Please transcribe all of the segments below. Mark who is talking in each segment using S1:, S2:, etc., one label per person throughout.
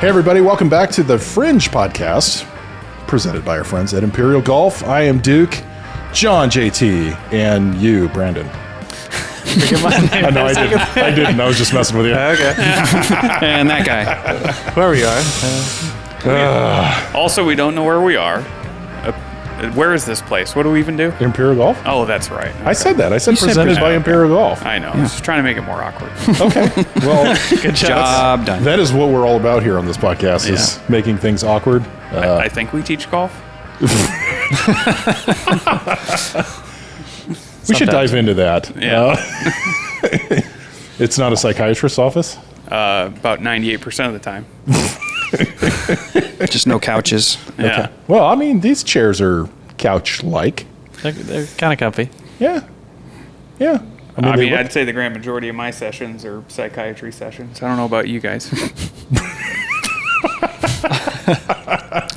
S1: Hey, everybody. Welcome back to the Fringe podcast, presented by our friends at Imperial Golf. I am Duke, John, JT, and you, Brandon. I know I didn't. I was just messing with you.
S2: Okay. And that guy.
S3: Where we are.
S4: Also, we don't know where we are. Where is this place? What do we even do?
S1: Imperial Golf?
S4: Oh, that's right. Okay.
S1: I said that. I said presented by Imperial Golf.
S4: I know. I was just trying to make it more awkward.
S1: Okay. Well,
S2: Good job done.
S1: that is what we're all about here on this podcast, is making things awkward.
S4: I think we teach golf.
S1: We should dive into that.
S4: Yeah.
S1: It's not a psychiatrist's office?
S4: About 98% of the time.
S2: Just no couches.
S4: Yeah.
S1: Okay. Well, I mean, these chairs are couch-like.
S3: They're kind of comfy.
S1: Yeah. Yeah.
S4: I mean,
S1: they
S4: I'd say the grand majority of my sessions are psychiatry sessions. I don't know about you guys.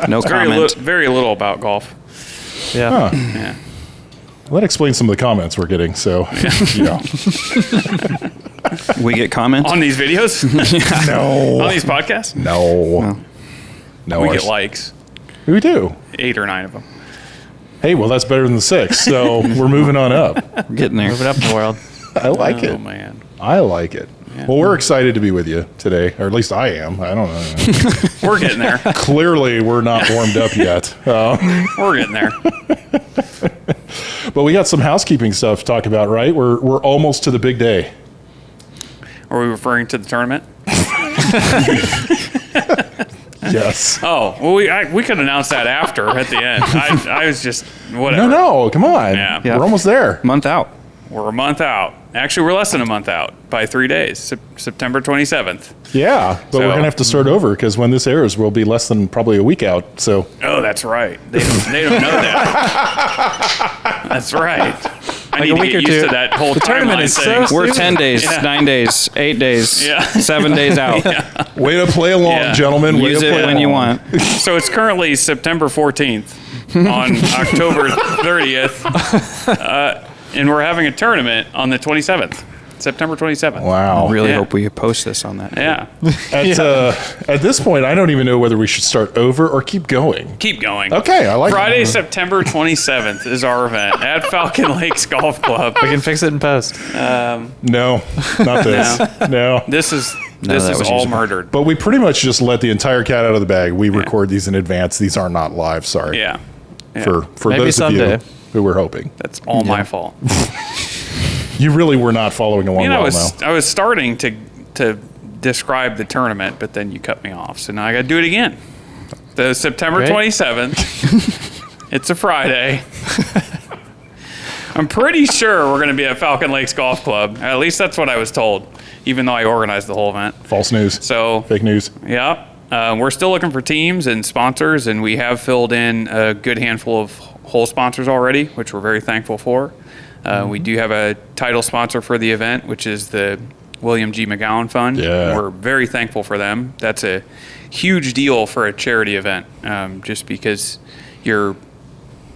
S2: No comment.
S4: Very little about golf.
S3: Yeah.
S1: Huh.
S4: Yeah.
S1: Well, that explains some of the comments we're getting, so, yeah.
S2: We get comments?
S4: On these videos?
S1: No.
S4: On these podcasts?
S1: No. No.
S4: We get likes.
S1: We do.
S4: 8 or 9 of them.
S1: Hey, well, that's better than 6, so we're moving on up.
S2: We're getting there.
S3: Moving up in the world.
S1: I like it.
S4: Oh, man.
S1: I like it.
S4: Yeah.
S1: Well, we're excited to be with you today, or at least I am. I don't know.
S4: We're getting there.
S1: Clearly, we're not warmed up yet.
S4: We're getting there.
S1: But we got some housekeeping stuff to talk about, right? We're almost to the big day.
S4: Are we referring to the tournament?
S1: Yes.
S4: Oh, well, we could announce that after at the end. I was just, whatever.
S1: No, come on.
S4: Yeah.
S1: We're almost there.
S2: Month out.
S4: We're a month out. Actually, we're less than a month out by 3 days, September 27th.
S1: Yeah, but we're going to have to start over because when this airs, we'll be less than probably a week out. So.
S4: Oh, that's right. They don't know that. That's right. I need to get used to that whole
S3: tournament
S4: timeline
S3: is
S4: thing.
S3: so
S2: We're 10 days,
S4: Yeah.
S2: 9 days, 8 days,
S4: Yeah.
S2: 7 days out.
S1: Way to play along,
S4: Yeah.
S1: gentlemen. Way
S2: Use
S1: to
S2: it
S1: play
S2: when you
S1: along.
S2: want.
S4: So it's currently September 14th on October 30th, and we're having a tournament on the 27th, September 27th.
S1: Wow.
S2: I really
S4: Yeah.
S2: hope we post this on that.
S4: Yeah.
S1: At this point, I don't even know whether we should start over or keep going.
S4: Keep going.
S1: Okay, I like
S4: Friday,
S1: it.
S4: September 27th is our event at Falcon Lakes Golf Club.
S3: We can fix it in post.
S1: No, not this. No.
S4: This is
S2: that was
S4: all
S2: usable.
S4: murdered.
S1: But we pretty much just let the entire cat out of the bag. We record these in advance. These are not live, sorry.
S4: Yeah. Yeah.
S1: For
S3: Maybe
S1: those
S3: someday.
S1: of you who were hoping.
S4: That's all my fault.
S1: You really were not following along well,
S4: I was starting to describe the tournament, but then you cut me off. So now I got to do it again. The September
S3: Great.
S4: 27th. It's a Friday. I'm pretty sure we're going to be at Falcon Lakes Golf Club. At least that's what I was told, even though I organized the whole event.
S1: False news.
S4: So,
S1: Fake news.
S4: yeah, we're still looking for teams and sponsors, and we have filled in a good handful of whole sponsors already, which we're very thankful for. We do have a title sponsor for the event, which is the William G. McGowan Fund.
S1: Yeah.
S4: We're very thankful for them. That's a huge deal for a charity event, just because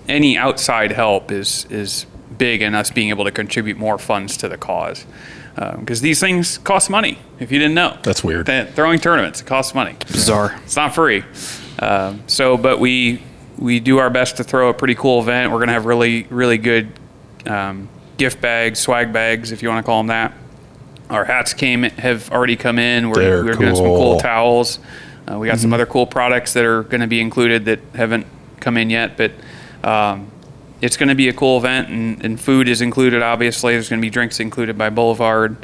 S4: any outside help is big in us being able to contribute more funds to the cause. Because these things cost money, if you didn't know.
S1: That's weird.
S4: Throwing tournaments, it costs money.
S2: Bizarre.
S4: It's not free. But we do our best to throw a pretty cool event. We're going to have really, really good gift bags, swag bags, if you want to call them that. Our hats have already come in. We're doing some cool towels. We got some other cool products that are going to be included that haven't come in yet. But it's going to be a cool event, and food is included, obviously. There's going to be drinks included by Boulevard.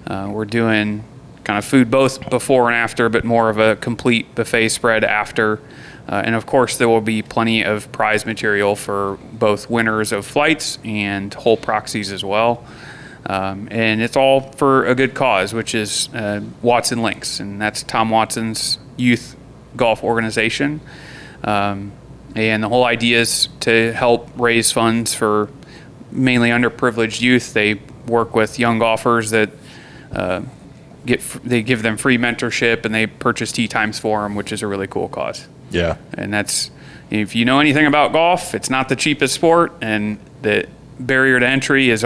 S4: We're doing kind of food both before and after, but more of a complete buffet spread after. And of course, there will be plenty of prize material for both winners of flights and whole proxies as well. And it's all for a good cause, which is Watson Links, and that's Tom Watson's youth golf organization. And the whole idea is to help raise funds for mainly underprivileged youth. They work with young golfers that they give them free mentorship, and they purchase tee times for them, which is a really cool cause.
S1: Yeah.
S4: And that's, if you know anything about golf, it's not the cheapest sport, and the barrier to entry is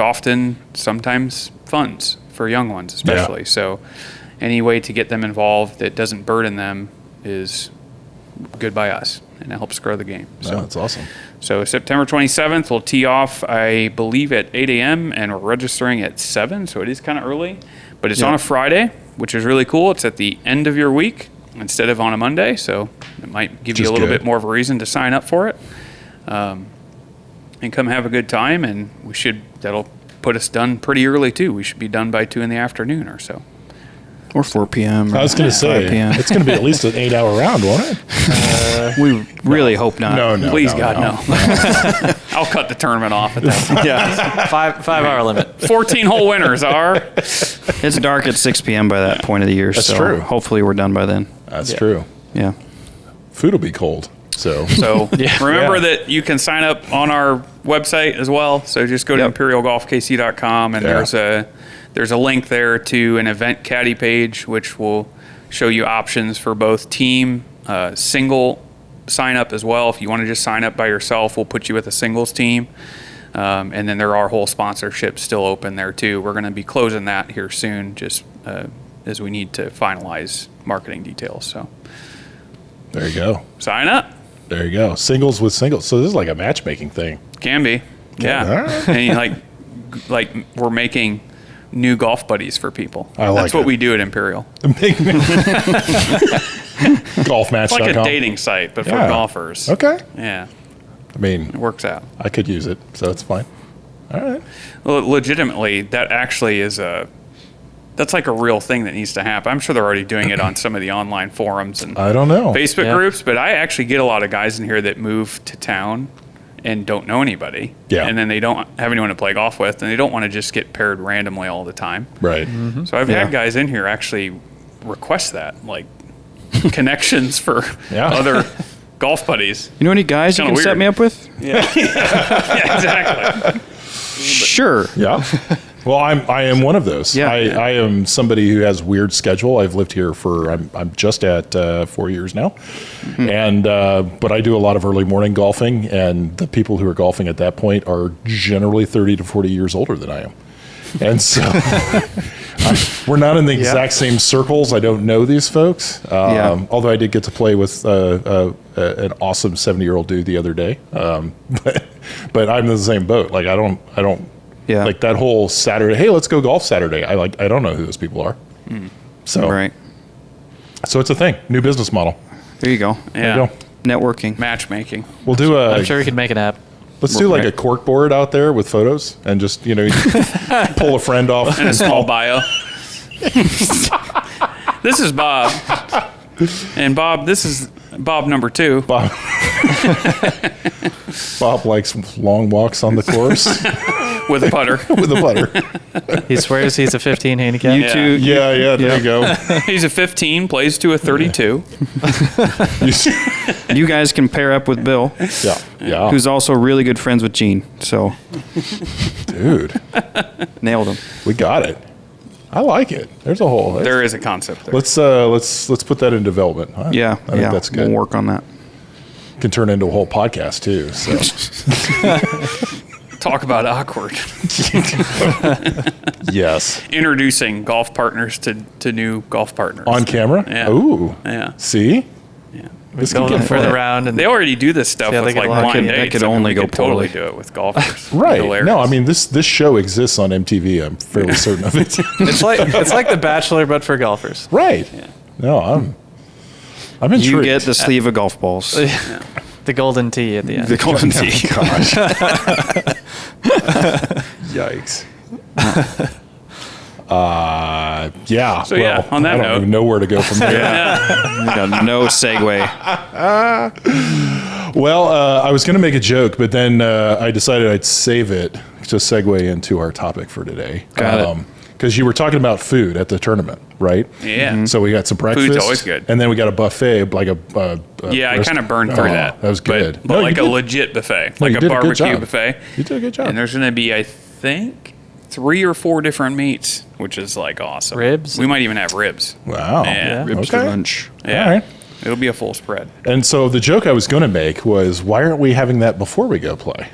S4: sometimes funds for young ones especially.
S1: Yeah.
S4: So any way to get them involved that doesn't burden them is good by us, and it helps grow the game. So
S1: Oh, that's awesome.
S4: So September 27th, we'll tee off, I believe, at 8 a.m., and we're registering at 7, so it is kind of early. But it's on a Friday, which is really cool. It's at the end of your week instead of on a Monday, so it might give you a little bit more of a reason to sign up for it. And come have a good time, and that'll put us done pretty early, too. We should be done by 2 in the afternoon or so.
S2: Or 4 p.m.
S1: I was going to say,
S2: 5 p.m.
S1: it's going to be at least an 8-hour round, won't it?
S2: We really hope not.
S1: No.
S4: Please, God, no. I'll cut the tournament off at that.
S3: Yeah. 5-hour limit.
S4: 14-hole winners are.
S2: It's dark at 6 p.m. by that point of the year.
S1: That's
S2: so
S1: true.
S2: Hopefully we're done by then.
S1: That's true.
S2: Yeah.
S1: Food will be cold. So
S4: Remember that you can sign up on our website as well. So just go to imperialgolfkc.com, and there's a link there to an event caddy page, which will show you options for both team, single sign up as well. If you want to just sign up by yourself, we'll put you with a singles team. And then there are whole sponsorships still open there too. We're going to be closing that here soon, just as we need to finalize marketing details. So
S1: there you go.
S4: sign up.
S1: There you go. Singles with singles. So this is like a matchmaking thing.
S4: Can be. Yeah.
S1: All right.
S4: And like we're making new golf buddies for people.
S1: I like
S4: That's what
S1: it.
S4: we do at Imperial.
S1: Golfmatch.com.
S4: It's like a dating site, but for golfers.
S1: Okay.
S4: Yeah.
S1: I mean,
S4: It works out.
S1: I could use it, so it's fine. All right.
S4: Well, legitimately, that actually is that's like a real thing that needs to happen. I'm sure they're already doing it on some of the online forums and
S1: I don't know.
S4: Facebook groups, but I actually get a lot of guys in here that move to town and don't know anybody.
S1: Yeah.
S4: And then they don't have anyone to play golf with, and they don't want to just get paired randomly all the time.
S1: Right.
S4: So I've had guys in here actually request that, like connections for other golf buddies.
S2: You know any guys you
S4: Kinda
S2: can set
S4: weird.
S2: me up with?
S4: Yeah, exactly.
S2: Sure.
S1: Yeah. Well, I am one of those.
S2: Yeah.
S1: I am somebody who has weird schedule. I've lived here for I'm just at 4 years now, and but I do a lot of early morning golfing, and the people who are golfing at that point are generally 30 to 40 years older than I am, and so we're not in the exact same circles. I don't know these folks, although I did get to play with an awesome 70-year-old dude the other day, but I'm in the same boat. Like I don't.
S2: Yeah.
S1: Like that whole Saturday, hey, let's go golf Saturday. I don't know who those people are. So
S2: Right.
S1: So it's a thing. New business model.
S2: There you go.
S4: Yeah.
S1: There you go.
S2: Networking.
S4: Matchmaking.
S1: We'll do
S3: I'm sure we could make an app.
S1: let's do like a cork board out there with photos and just, you pull a friend off.
S4: And a small bio. This is Bob. And Bob, this is Bob number 2.
S1: Bob likes long walks on the course
S4: With a putter.
S1: with a putter.
S3: He swears he's a 15 handicap.
S2: You two.
S1: Yeah, there you go.
S4: He's a 15, plays to a 32.
S2: You guys can pair up with Bill,
S1: Yeah.
S2: who's also really good friends with Gene. So
S1: Dude,
S2: nailed him.
S1: we got it. I like it. There's a whole.
S4: There is a concept there.
S1: Let's put that in development.
S2: Yeah.
S1: I think that's good.
S2: We'll work on that.
S1: Can turn into a whole podcast too. So
S4: Talk about awkward.
S1: yes,
S4: Introducing golf partners to new golf partners.
S1: on camera.
S4: Yeah.
S1: Ooh.
S4: Yeah.
S1: See.
S4: Yeah.
S1: This
S3: Go
S1: could get
S3: further
S1: fun.
S3: around and
S4: They already do this stuff
S3: Yeah, they
S4: with
S3: get
S4: like
S3: a lot-
S4: blind
S2: that
S4: dates.
S2: could
S4: I mean,
S2: only
S4: we
S2: go
S4: could totally
S2: poorly.
S4: do it with golfers.
S1: Right.
S4: Hilarious.
S1: No, I mean this show exists on MTV. I'm fairly certain of it.
S3: it's like The Bachelor, but for golfers.
S1: Right. No, I'm intrigued.
S2: You get the sleeve of golf balls.
S3: The golden tee at the end.
S2: The golden tee.
S1: Gosh. Yikes. Yeah.
S4: So, yeah, on that
S1: I don't
S4: note.
S1: even know where to go from there.
S2: We got no segue.
S1: Well, I was going to make a joke, but then I decided I'd save it to segue into our topic for today.
S2: Got it.
S1: Because you were talking about food at the tournament, right?
S4: Yeah.
S1: So we got some breakfast.
S4: always good.
S1: And then we got a buffet, like a
S4: Yeah, I kind of burned through that.
S1: That was good.
S4: But
S1: No,
S4: like
S1: you
S4: a
S1: did.
S4: legit buffet,
S1: No,
S4: like
S1: you
S4: a
S1: did a good
S4: barbecue
S1: job.
S4: buffet.
S1: You did a good job.
S4: And there's going to be, I think, 3 or 4 different meats, which is like awesome.
S3: Ribs?
S4: We might even have ribs.
S1: Wow.
S4: Yeah.
S2: Ribs
S1: Okay.
S2: for lunch.
S4: Yeah.
S1: All right.
S4: It'll be a full spread.
S1: And so the joke I was going to make was, why aren't we having that before we go play?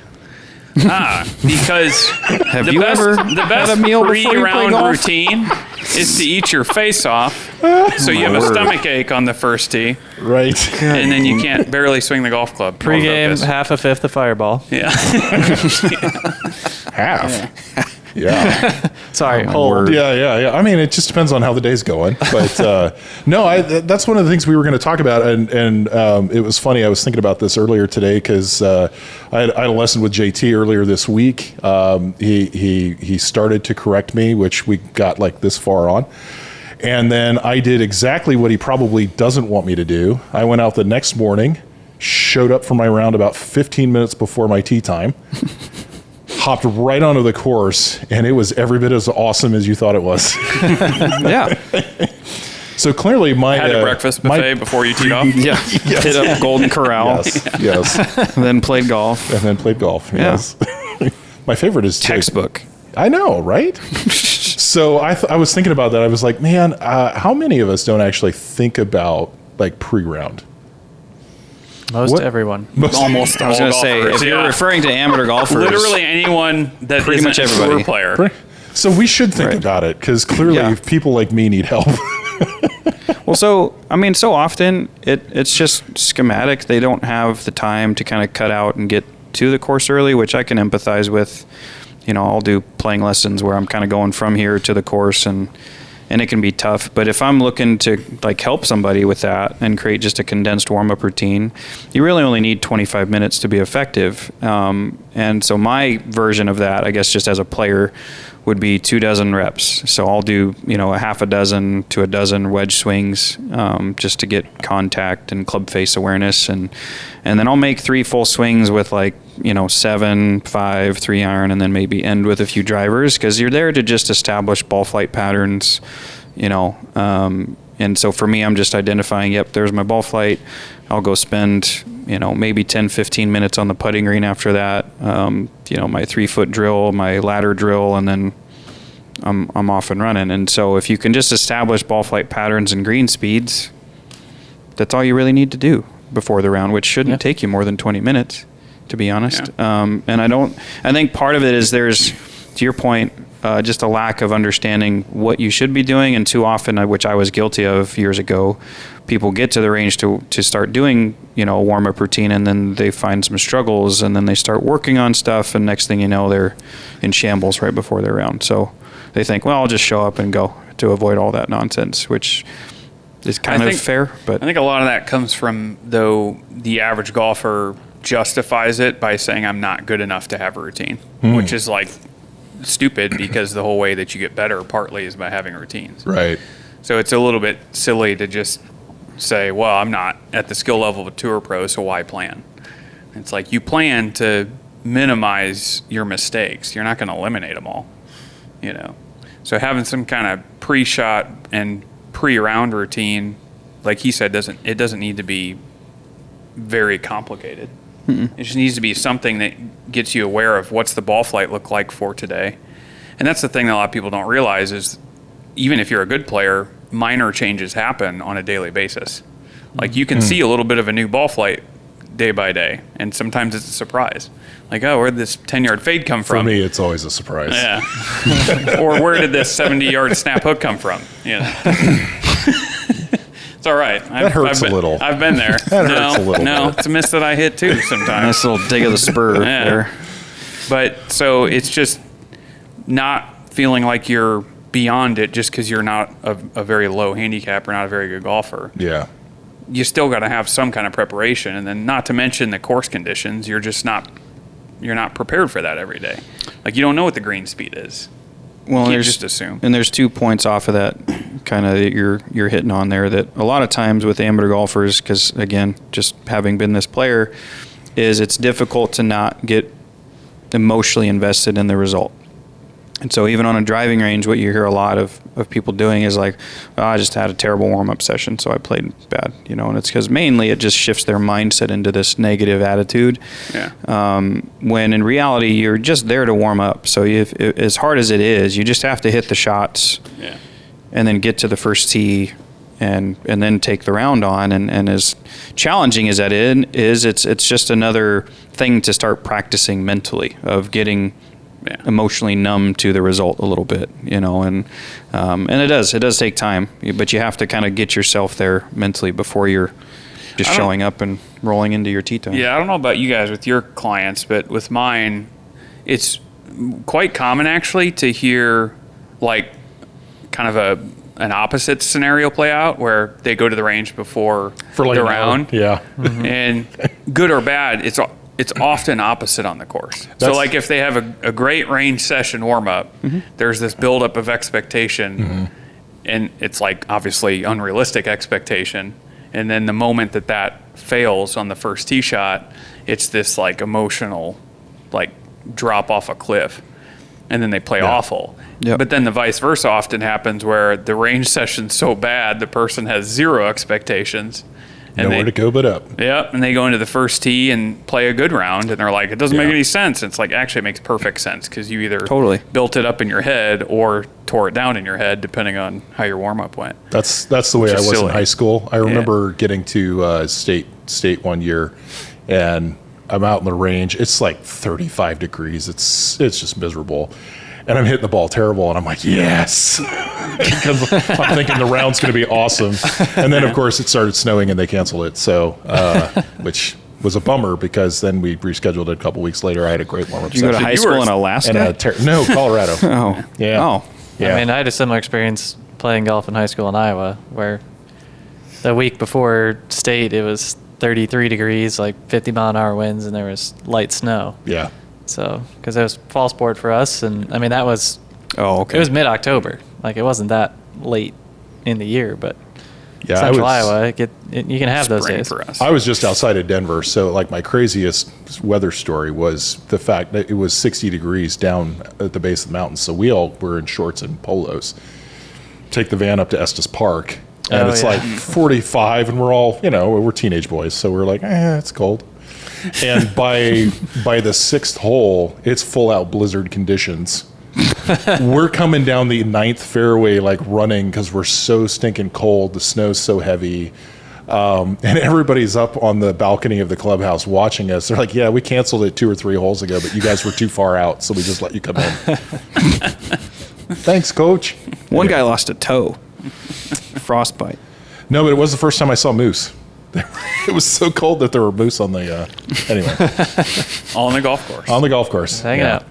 S4: Because
S2: Have you ever
S4: the best
S2: had a meal before you play
S4: pre-round
S2: golf?
S4: routine is to eat your face off, so you have a stomach ache on the first tee,
S1: Right.
S4: and then you can't barely swing the golf club. More
S3: Pre-game,
S4: focus.
S3: half a fifth of Fireball.
S4: Yeah.
S1: Half. Yeah.
S3: Sorry,
S2: my
S3: hold.
S2: word.
S1: Yeah. I mean, it just depends on how the day's going. But no, that's one of the things we were going to talk about. And it was funny. I was thinking about this earlier today because I had a lesson with JT earlier this week. He started to correct me, which we got like this far on. And then I did exactly what he probably doesn't want me to do. I went out the next morning, showed up for my round about 15 minutes before my tee time. Hopped right onto the course, and it was every bit as awesome as you thought it was.
S2: Yeah.
S1: So clearly, my
S4: Had a breakfast buffet before you teed off.
S2: Yeah. Hit up Golden Corral.
S1: yes,
S2: Then played golf.
S1: and then played golf.
S2: Yeah.
S1: Yes, my favorite is
S2: Textbook.
S1: I know, right? So I was thinking about that. I was like, man, how many of us don't actually think about like pre-round?
S3: Most
S1: What?
S3: everyone.
S4: Almost
S2: I was
S4: all
S2: going to say,
S4: golfers,
S2: if you're
S4: yeah.
S2: referring to amateur golfers,
S4: Literally anyone that
S2: Pretty
S4: isn't
S2: much
S4: a
S2: everybody.
S4: tour player.
S1: So we should think
S2: Right.
S1: about it because clearly
S2: Yeah.
S1: people like me need help.
S2: well, so often it's just schematic. They don't have the time to kind of cut out and get to the course early, which I can empathize with. I'll do playing lessons where I'm kind of going from here to the course, and it can be tough. But if I'm looking to like help somebody with that and create just a condensed warm-up routine, you really only need 25 minutes to be effective. And so my version of that, I guess, just as a player, would be 24 reps. So I'll do, a half a dozen to a dozen wedge swings, just to get contact and club face awareness. And then I'll make 3 full swings with 7, 5, 3-iron, and then maybe end with a few drivers, because you're there to just establish ball flight patterns, and so for me, I'm just identifying, yep, there's my ball flight. I'll go spend, maybe 10, 15 minutes on the putting green after that. My 3-foot drill, my ladder drill, and then I'm off and running. And so if you can just establish ball flight patterns and green speeds, that's all you really need to do before the round, which shouldn't take you more than 20 minutes, to be honest.
S4: Yeah.
S2: And I think part of it is there's, to your point, just a lack of understanding what you should be doing. And too often, which I was guilty of years ago, people get to the range to start doing, a warm-up routine, and then they find some struggles, and then they start working on stuff, and next thing you know, they're in shambles right before their round. So they think, well, I'll just show up and go, to avoid all that nonsense, which is kind of fair. But
S4: I think a lot of that comes from, though, the average golfer justifies it by saying, I'm not good enough to have a routine, which is like stupid, because the whole way that you get better partly is by having routines.
S1: Right.
S4: So it's a little bit silly to just say, well, I'm not at the skill level of a tour pro, so why plan? It's like, you plan to minimize your mistakes. You're not going to eliminate them all, So having some kind of pre-shot and pre-round routine, like he said, it doesn't need to be very complicated. It just needs to be something that gets you aware of what's the ball flight look like for today. And that's the thing that a lot of people don't realize is, even if you're a good player, minor changes happen on a daily basis. Like, you can see a little bit of a new ball flight day by day, and sometimes it's a surprise. Like, oh, where'd this 10-yard fade come
S1: For
S4: from?
S1: me, it's always a surprise.
S4: Yeah. Or where did this 70-yard snap hook come from? It's all right.
S1: That hurts a little.
S4: I've been there.
S1: That hurts a little
S4: No,
S1: bit.
S4: it's a miss that I hit too sometimes.
S2: nice little dig of the spur
S4: Yeah.
S2: there.
S4: But so it's just not feeling like you're beyond it just because you're not a very low handicap or not a very good golfer.
S1: Yeah.
S4: You still got to have some kind of preparation, and then not to mention the course conditions. You're not prepared for that every day. Like, you don't know what the green speed is.
S2: Well,
S4: You
S2: there's
S4: just assume.
S2: and there's 2 points off of that, kind of, that you're hitting on there. That a lot of times with amateur golfers, because again, just having been this player, is it's difficult to not get emotionally invested in the result. And so even on a driving range, what you hear a lot of people doing is like, oh, I just had a terrible warm-up session, so I played bad, and it's because mainly it just shifts their mindset into this negative attitude.
S4: Yeah.
S2: When in reality, you're just there to warm up. So as hard as it is, you just have to hit the shots
S4: Yeah.
S2: and then get to the first tee and then take the round on. And as challenging as that is, it's just another thing to start practicing mentally, of getting emotionally numb to the result a little bit, and it does take time, but you have to kind of get yourself there mentally before you're just showing up and rolling into your tee time.
S4: Yeah, I don't know about you guys with your clients, but with mine, it's quite common actually to hear like kind of an opposite scenario play out, where they go to the range before
S1: For like
S4: the
S1: an
S4: round.
S1: hour. Yeah.
S4: And good or bad, it's often opposite on the course. So like if they have a great range session warm up, there's this buildup of expectation, and it's like obviously unrealistic expectation. And then the moment that fails on the first tee shot, it's this like emotional, like drop off a cliff, and then they play awful.
S2: Yep.
S4: But then the vice versa often happens, where the range session's so bad, the person has zero expectations. And
S1: Nowhere to go but up.
S4: Yep, and they go into the first tee and play a good round, and they're like, it doesn't make any sense. It's like, actually, it makes perfect sense, because you either built it up in your head or tore it down in your head, depending on how your warm-up went.
S1: That's the way I was
S4: silly.
S1: in high school. I remember getting to state one year, and I'm out in the range. It's like 35 degrees. It's just miserable. And I'm hitting the ball terrible, and I'm like, yes. Because I'm thinking the round's going to be awesome. And then, of course, it started snowing, and they canceled it. So, which was a bummer, because then we rescheduled it a couple weeks later. I had a great warm-up
S2: Did you go to
S1: session.
S2: high school in Alaska?
S1: No, Colorado.
S2: Oh.
S1: Yeah.
S2: Oh.
S1: Yeah.
S3: I mean, I had a similar experience playing golf in high school in Iowa, where the week before state, it was 33 degrees, like 50-mile-an-hour winds, and there was light snow.
S1: Yeah.
S3: So, because it was fall sport for us, and I mean, that was,
S2: okay.
S3: It was mid-October. Like, it wasn't that late in the year, but
S1: Yeah,
S3: Central Iowa, you can have those
S4: Spring
S3: days.
S4: for us.
S1: I was just outside of Denver, so like my craziest weather story was the fact that it was 60 degrees down at the base of the mountain. So we all were in shorts and polos. Take the van up to Estes Park, and it's like 45, and we're all, we're teenage boys, so we're like, it's cold. And by the sixth hole, it's full out blizzard conditions. We're coming down the ninth fairway like running, because we're so stinking cold. The snow's so heavy. And everybody's up on the balcony of the clubhouse watching us. They're like, yeah, we canceled it 2 or 3 holes ago, but you guys were too far out, so we just let you come in. Thanks, coach.
S2: One guy lost a toe. Frostbite.
S1: No, but it was the first time I saw moose. It was so cold that there were moose on the anyway.
S4: On the golf course.
S1: On the golf course.
S3: Hanging out.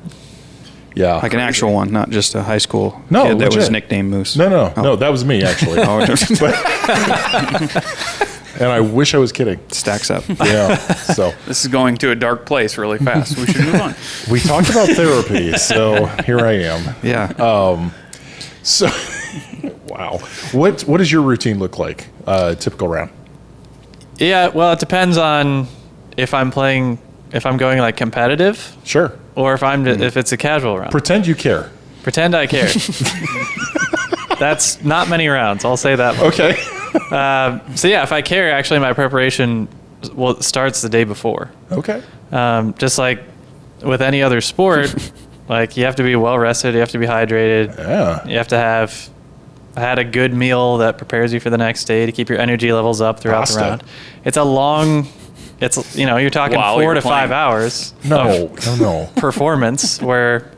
S1: Yeah.
S2: Like an actual one, not just a high school
S1: No,
S2: kid that was
S1: legit.
S2: nicknamed Moose.
S1: No, that was me, actually. And I wish I was kidding.
S2: Stacks up.
S1: Yeah. So
S4: This is going to a dark place really fast. We should move on.
S1: we talked about therapy, so here I am.
S2: Yeah.
S1: So, wow. What does your routine look like? Typical round.
S3: Yeah, well, it depends on if I'm going like competitive,
S1: Sure.
S3: or if it's a casual round.
S1: Pretend you care.
S3: Pretend I care. That's not many rounds. I'll say that much.
S1: Okay.
S3: So yeah, if I care, actually, my preparation starts the day before.
S1: Okay.
S3: Just like with any other sport, like you have to be well rested, you have to be hydrated,
S1: Yeah.
S3: you have to have had a good meal that prepares you for the next day to keep your energy levels up throughout
S1: Pasta.
S3: the round. It's a long. It's you're talking
S4: While
S3: 4
S4: you're
S3: to 5
S4: playing.
S3: hours.
S1: No.
S3: of
S1: No.
S3: performance where,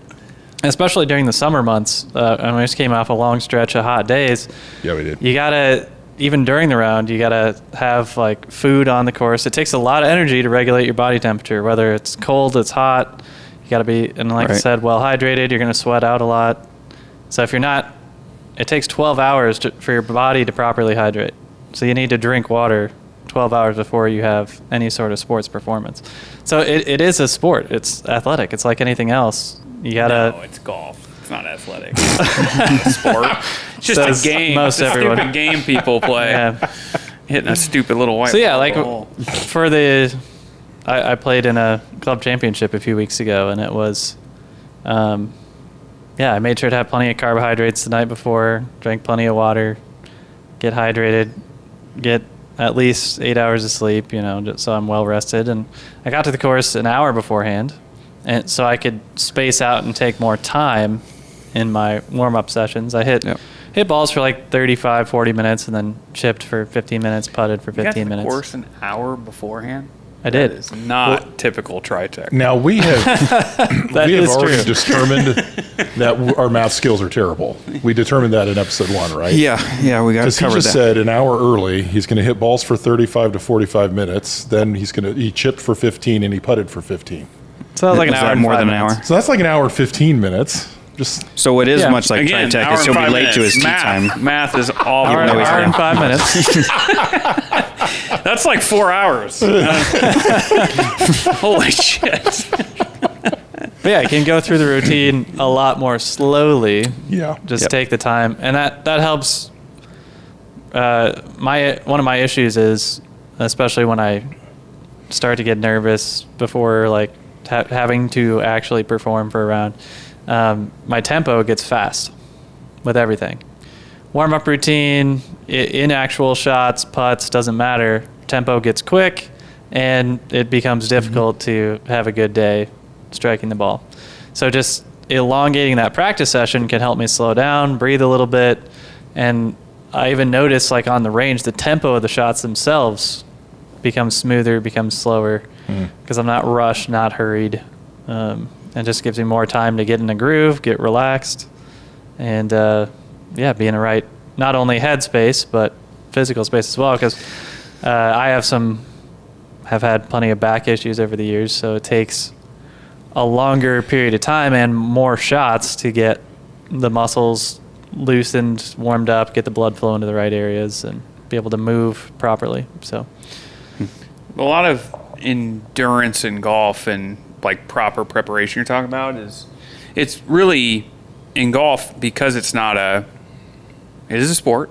S3: especially during the summer months, and we just came off a long stretch of hot days.
S1: Yeah, we did.
S3: You gotta, even during the round, you gotta have like food on the course. It takes a lot of energy to regulate your body temperature, whether it's cold, it's hot. You gotta be, and like I
S2: Right.
S3: said, well hydrated. You're gonna sweat out a lot. So if you're not, it takes 12 hours for your body to properly hydrate. So you need to drink water 12 hours before you have any sort of sports performance. So it is a sport. It's athletic. It's like anything else. You gotta.
S4: No, it's golf. It's not athletic. It's a sport. It's just
S3: Says
S4: a game.
S3: most
S4: It's a
S3: everyone.
S4: stupid game people play.
S3: Yeah.
S4: Hitting a stupid little white
S3: So yeah,
S4: ball
S3: like
S4: at the hole.
S3: for I played in a club championship a few weeks ago, and it was, I made sure to have plenty of carbohydrates the night before, drank plenty of water, get hydrated, get at least 8 hours of sleep, just so I'm well rested. And I got to the course an hour beforehand, and so I could space out and take more time in my warm-up sessions. I hit hit balls for like 35, 40 minutes, and then chipped for 15 minutes, putted for 15
S4: you got the
S3: minutes.
S4: course an hour beforehand?
S3: I did.
S4: That is not typical Tritech.
S1: Now we have
S3: That
S1: we have
S3: is
S1: already
S3: true.
S1: determined that our math skills are terrible. We determined that in episode 1, right?
S2: Yeah, we got
S1: Because he
S2: covered
S1: just
S2: that.
S1: said an hour early, he's going to hit balls for 35 to 45 minutes. Then he chipped for 15 and he putted for 15.
S3: So that was like an
S2: Was
S3: hour
S2: that
S3: and
S2: more
S3: 5
S2: than an
S3: minutes.
S2: hour?
S1: So that's like an hour 15 minutes. Just
S2: So it is
S3: Yeah.
S2: much like
S4: Again,
S2: Tritech.
S4: hour
S2: Because he'll
S4: and
S2: be
S4: 5
S2: late to his
S4: minutes.
S2: tea time.
S4: Math is all.
S3: Hour,
S2: know he's
S3: hour
S2: wrong.
S3: and 5 minutes.
S4: That's like 4 hours. Holy shit.
S3: But yeah, you can go through the routine a lot more slowly.
S1: yeah.
S3: Just
S2: Yep.
S3: take the time, and that helps. One of my issues is, especially when I start to get nervous before like having to actually perform for a round, my tempo gets fast with everything. Warm up routine, in actual shots, putts, doesn't matter. Tempo gets quick, and it becomes difficult to have a good day striking the ball. So just elongating that practice session can help me slow down, breathe a little bit, and I even notice like on the range, the tempo of the shots themselves becomes smoother, becomes slower, because I'm not rushed, not hurried, and just gives me more time to get in the groove, get relaxed, and be in the right not only headspace but physical space as well. Because I have had plenty of back issues over the years, so it takes a longer period of time and more shots to get the muscles loosened, warmed up, get the blood flow into the right areas, and be able to move properly. So
S4: A lot of endurance in golf and like proper preparation you're talking about it's really in golf, because it is a sport,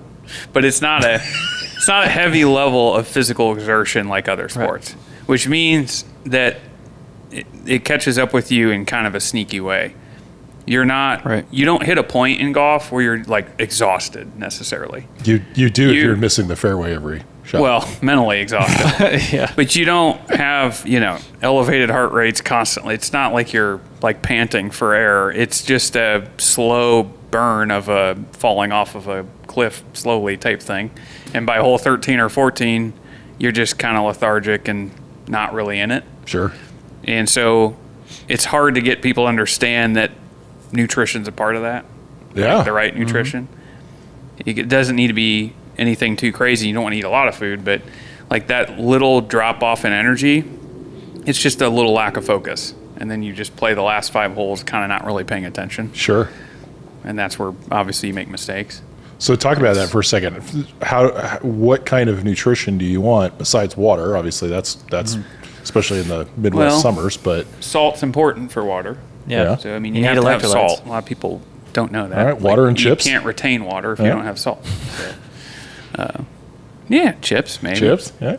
S4: but it's not a heavy level of physical exertion like other sports, which means that it catches up with you in kind of a sneaky way. You're not,
S2: Right.
S4: you don't hit a point in golf where you're like exhausted necessarily.
S1: You do if you're missing the fairway every shot.
S4: Well, mentally exhausted.
S3: yeah,
S4: But you don't have, elevated heart rates constantly. It's not like you're like panting for air. It's just a slow burn of a falling off of a cliff slowly type thing. And by hole 13 or 14, you're just kind of lethargic and not really in it.
S1: Sure.
S4: And so it's hard to get people to understand that nutrition's a part of that.
S1: Yeah.
S4: Like the right nutrition. It doesn't need to be anything too crazy. You don't want to eat a lot of food, but like that little drop off in energy, it's just a little lack of focus. And then you just play the last 5 holes kind of not really paying attention.
S1: Sure.
S4: And that's where obviously you make mistakes.
S1: So talk about that for a second. What kind of nutrition do you want besides water? Obviously, that's especially in the Midwest
S4: Well,
S1: summers. But
S4: Salt's important for water.
S1: Yeah.
S4: So, I mean,
S3: You
S4: you,
S3: need
S4: have to have
S3: electrolytes.
S4: salt. A lot of people don't know that.
S1: All right, water and chips.
S4: You can't retain water if
S1: Yeah.
S4: you don't have salt. So, yeah, chips maybe.
S1: chips, yeah.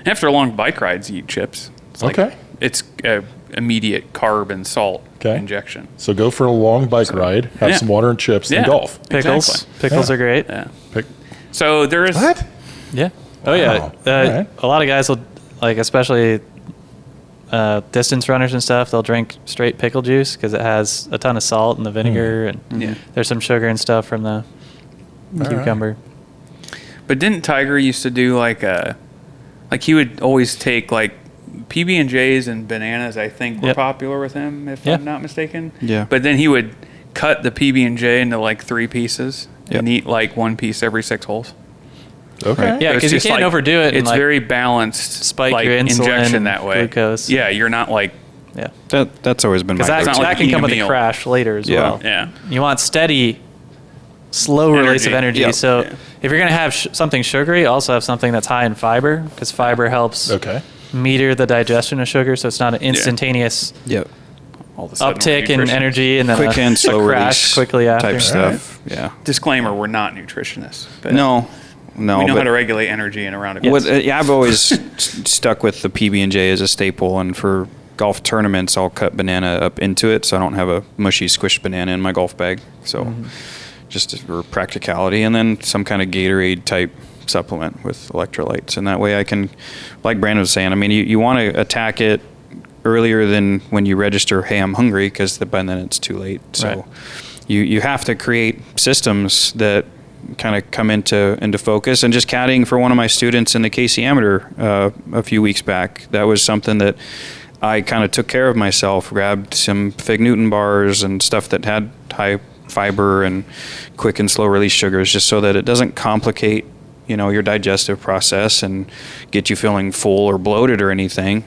S4: After long bike rides, you eat chips. It's like,
S1: Okay.
S4: It's a immediate carb and salt
S1: Okay.
S4: injection.
S1: So go for a long bike ride, have
S4: yeah.
S1: some water and chips,
S4: Yeah.
S1: and golf.
S3: pickles.
S4: Exactly.
S3: Pickles
S1: Yeah.
S3: are great.
S4: Yeah.
S1: Pick,
S4: So there is.
S1: what?
S3: Yeah. Oh yeah.
S1: Wow. Alright.
S3: A lot of guys will like, especially distance runners and stuff. They'll drink straight pickle juice because it has a ton of salt and the vinegar, and
S4: Yeah.
S3: there's some sugar and stuff from the cucumber.
S4: But didn't Tiger used to do like he would always take like PB&Js and bananas, I think, were
S3: Yep.
S4: popular with him, if
S3: Yeah.
S4: I'm not mistaken.
S2: Yeah.
S4: But then he would cut the PB&J into like 3 pieces and eat like 1 piece every 6 holes.
S1: Okay.
S3: Yeah,
S4: So it's
S3: because you
S4: just
S3: can't
S4: like-
S3: overdo it. and,
S4: It's
S3: like,
S4: very balanced,
S3: spike
S4: like
S3: your insulin
S4: injection
S3: and
S4: that way.
S3: glucose.
S4: Yeah, you're not like
S3: yeah.
S2: That's always been my
S3: Because that,
S4: It's not
S2: go-to.
S4: like
S3: that can
S4: eating
S3: come
S4: a
S3: with a
S4: meal.
S3: crash later as
S2: Yeah.
S3: well.
S4: Yeah.
S3: You want steady, slow release of energy.
S2: Yep.
S3: So
S4: Yeah.
S3: if you're going to have something sugary, also have something that's high in fiber, because fiber helps
S1: Okay.
S3: meter the digestion of sugar, so it's not an instantaneous
S2: Yep.
S4: all of a sudden
S3: uptick in
S4: nutrition.
S3: energy and then
S2: Quick
S3: a,
S2: and slow
S3: a crash
S2: release
S3: quickly after.
S2: type stuff. Yeah.
S4: Disclaimer: we're not nutritionists. But
S2: No.
S4: we know
S2: but
S4: how to regulate energy in a roundabout.
S2: What, I've always stuck with the PB&J as a staple, and for golf tournaments, I'll cut banana up into it, so I don't have a mushy, squished banana in my golf bag. So, just for practicality, and then some kind of Gatorade type supplement with electrolytes, and that way I can, like Brandon was saying, I mean, you want to attack it earlier than when you register, hey, I'm hungry, because by then it's too late. So,
S3: Right.
S2: you have to create systems that kind of come into focus. And just caddying for one of my students in the KC Amateur a few weeks back, that was something that I kind of took care of myself, grabbed some Fig Newton bars and stuff that had high fiber and quick and slow release sugars, just so that it doesn't complicate your digestive process and get you feeling full or bloated or anything.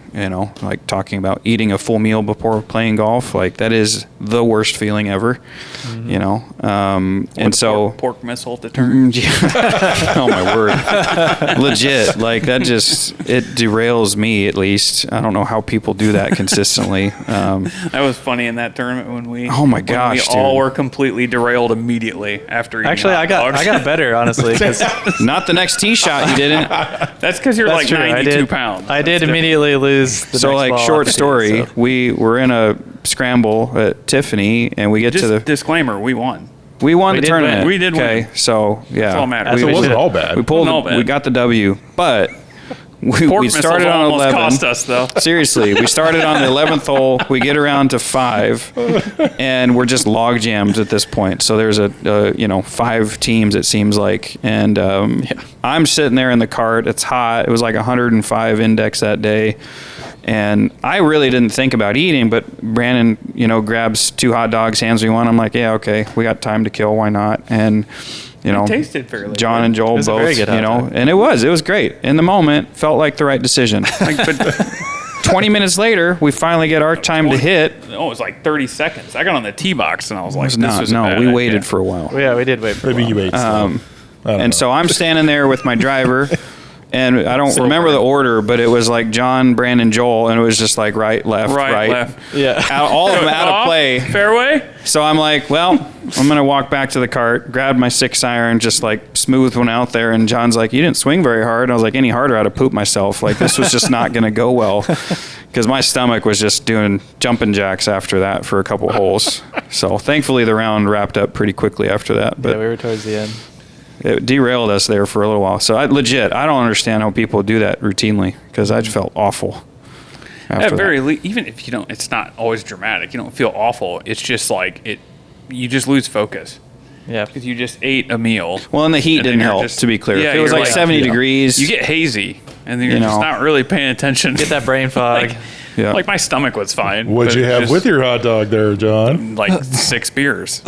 S2: Like talking about eating a full meal before playing golf, like that is the worst feeling ever. And so
S4: pork missile to turn.
S2: Oh my word. Legit, like that it derails me, at least. I don't know how people do that consistently.
S4: That was funny in that tournament when we all were completely derailed immediately after eating
S3: Actually, I got better, honestly.
S2: Not the next tee shot you didn't.
S4: That's because you're like 92 pounds.
S3: I did immediately lose the
S2: so
S3: next ball
S2: short
S3: off the
S2: story,
S3: tee, so.
S2: we were in a scramble at Tiffany, and we get to the
S4: disclaimer, we won.
S2: We won the tournament.
S4: Win. We did win.
S2: Okay, so yeah.
S4: That's all matters.
S1: So it wasn't all bad.
S2: We got the W, but we started on 11.
S4: Cost us though.
S2: Seriously, we started on the 11th hole. We get around to 5, and we're just log jammed at this point. So there's 5 teams, it seems like, and I'm sitting there in the cart. It's hot. It was like 105 index that day. And I really didn't think about eating, but Brandon, grabs 2 hot dogs, hands me one. I'm like, yeah, okay, we got time to kill. Why not? And
S4: it tasted fairly
S2: John
S4: good.
S2: and Joel both,
S3: very good
S2: and it was great. In the moment, felt like the right decision.
S4: But
S2: 20 minutes later, we finally get our time to hit.
S4: Oh, it was like 30 seconds. I got on the tee box and I was like,
S2: we waited for a while.
S3: Yeah, we did wait for a while.
S1: Maybe you ate slow.
S2: And so I'm standing there with my driver, and I don't remember the order, but it was like John, Brandon, Joel, and it was just like right, left.
S3: Yeah.
S2: All of them out of play.
S4: Fairway.
S2: So I'm like, well, I'm going to walk back to the cart, grab my 6-iron, just like smooth one out there. And John's like, you didn't swing very hard. I was like, any harder, I'd have pooped myself. Like, this was just not going to go well, because my stomach was just doing jumping jacks after that for a couple holes. So thankfully the round wrapped up pretty quickly after that. But
S3: yeah, we were towards the end.
S2: It derailed us there for a little while. So I don't understand how people do that routinely, because I just felt awful.
S4: Even if you don't, it's not always dramatic. You don't feel awful. It's just like you just lose focus.
S3: Yeah.
S4: Because you just ate a meal.
S2: Well, and the heat didn't help, to be clear.
S4: Yeah,
S2: it was like 70 degrees.
S4: You get hazy, and then you're just not really paying attention.
S3: Get that brain fog.
S4: Like my stomach was fine.
S1: What'd you have with your hot dog there, John?
S4: Like 6 beers.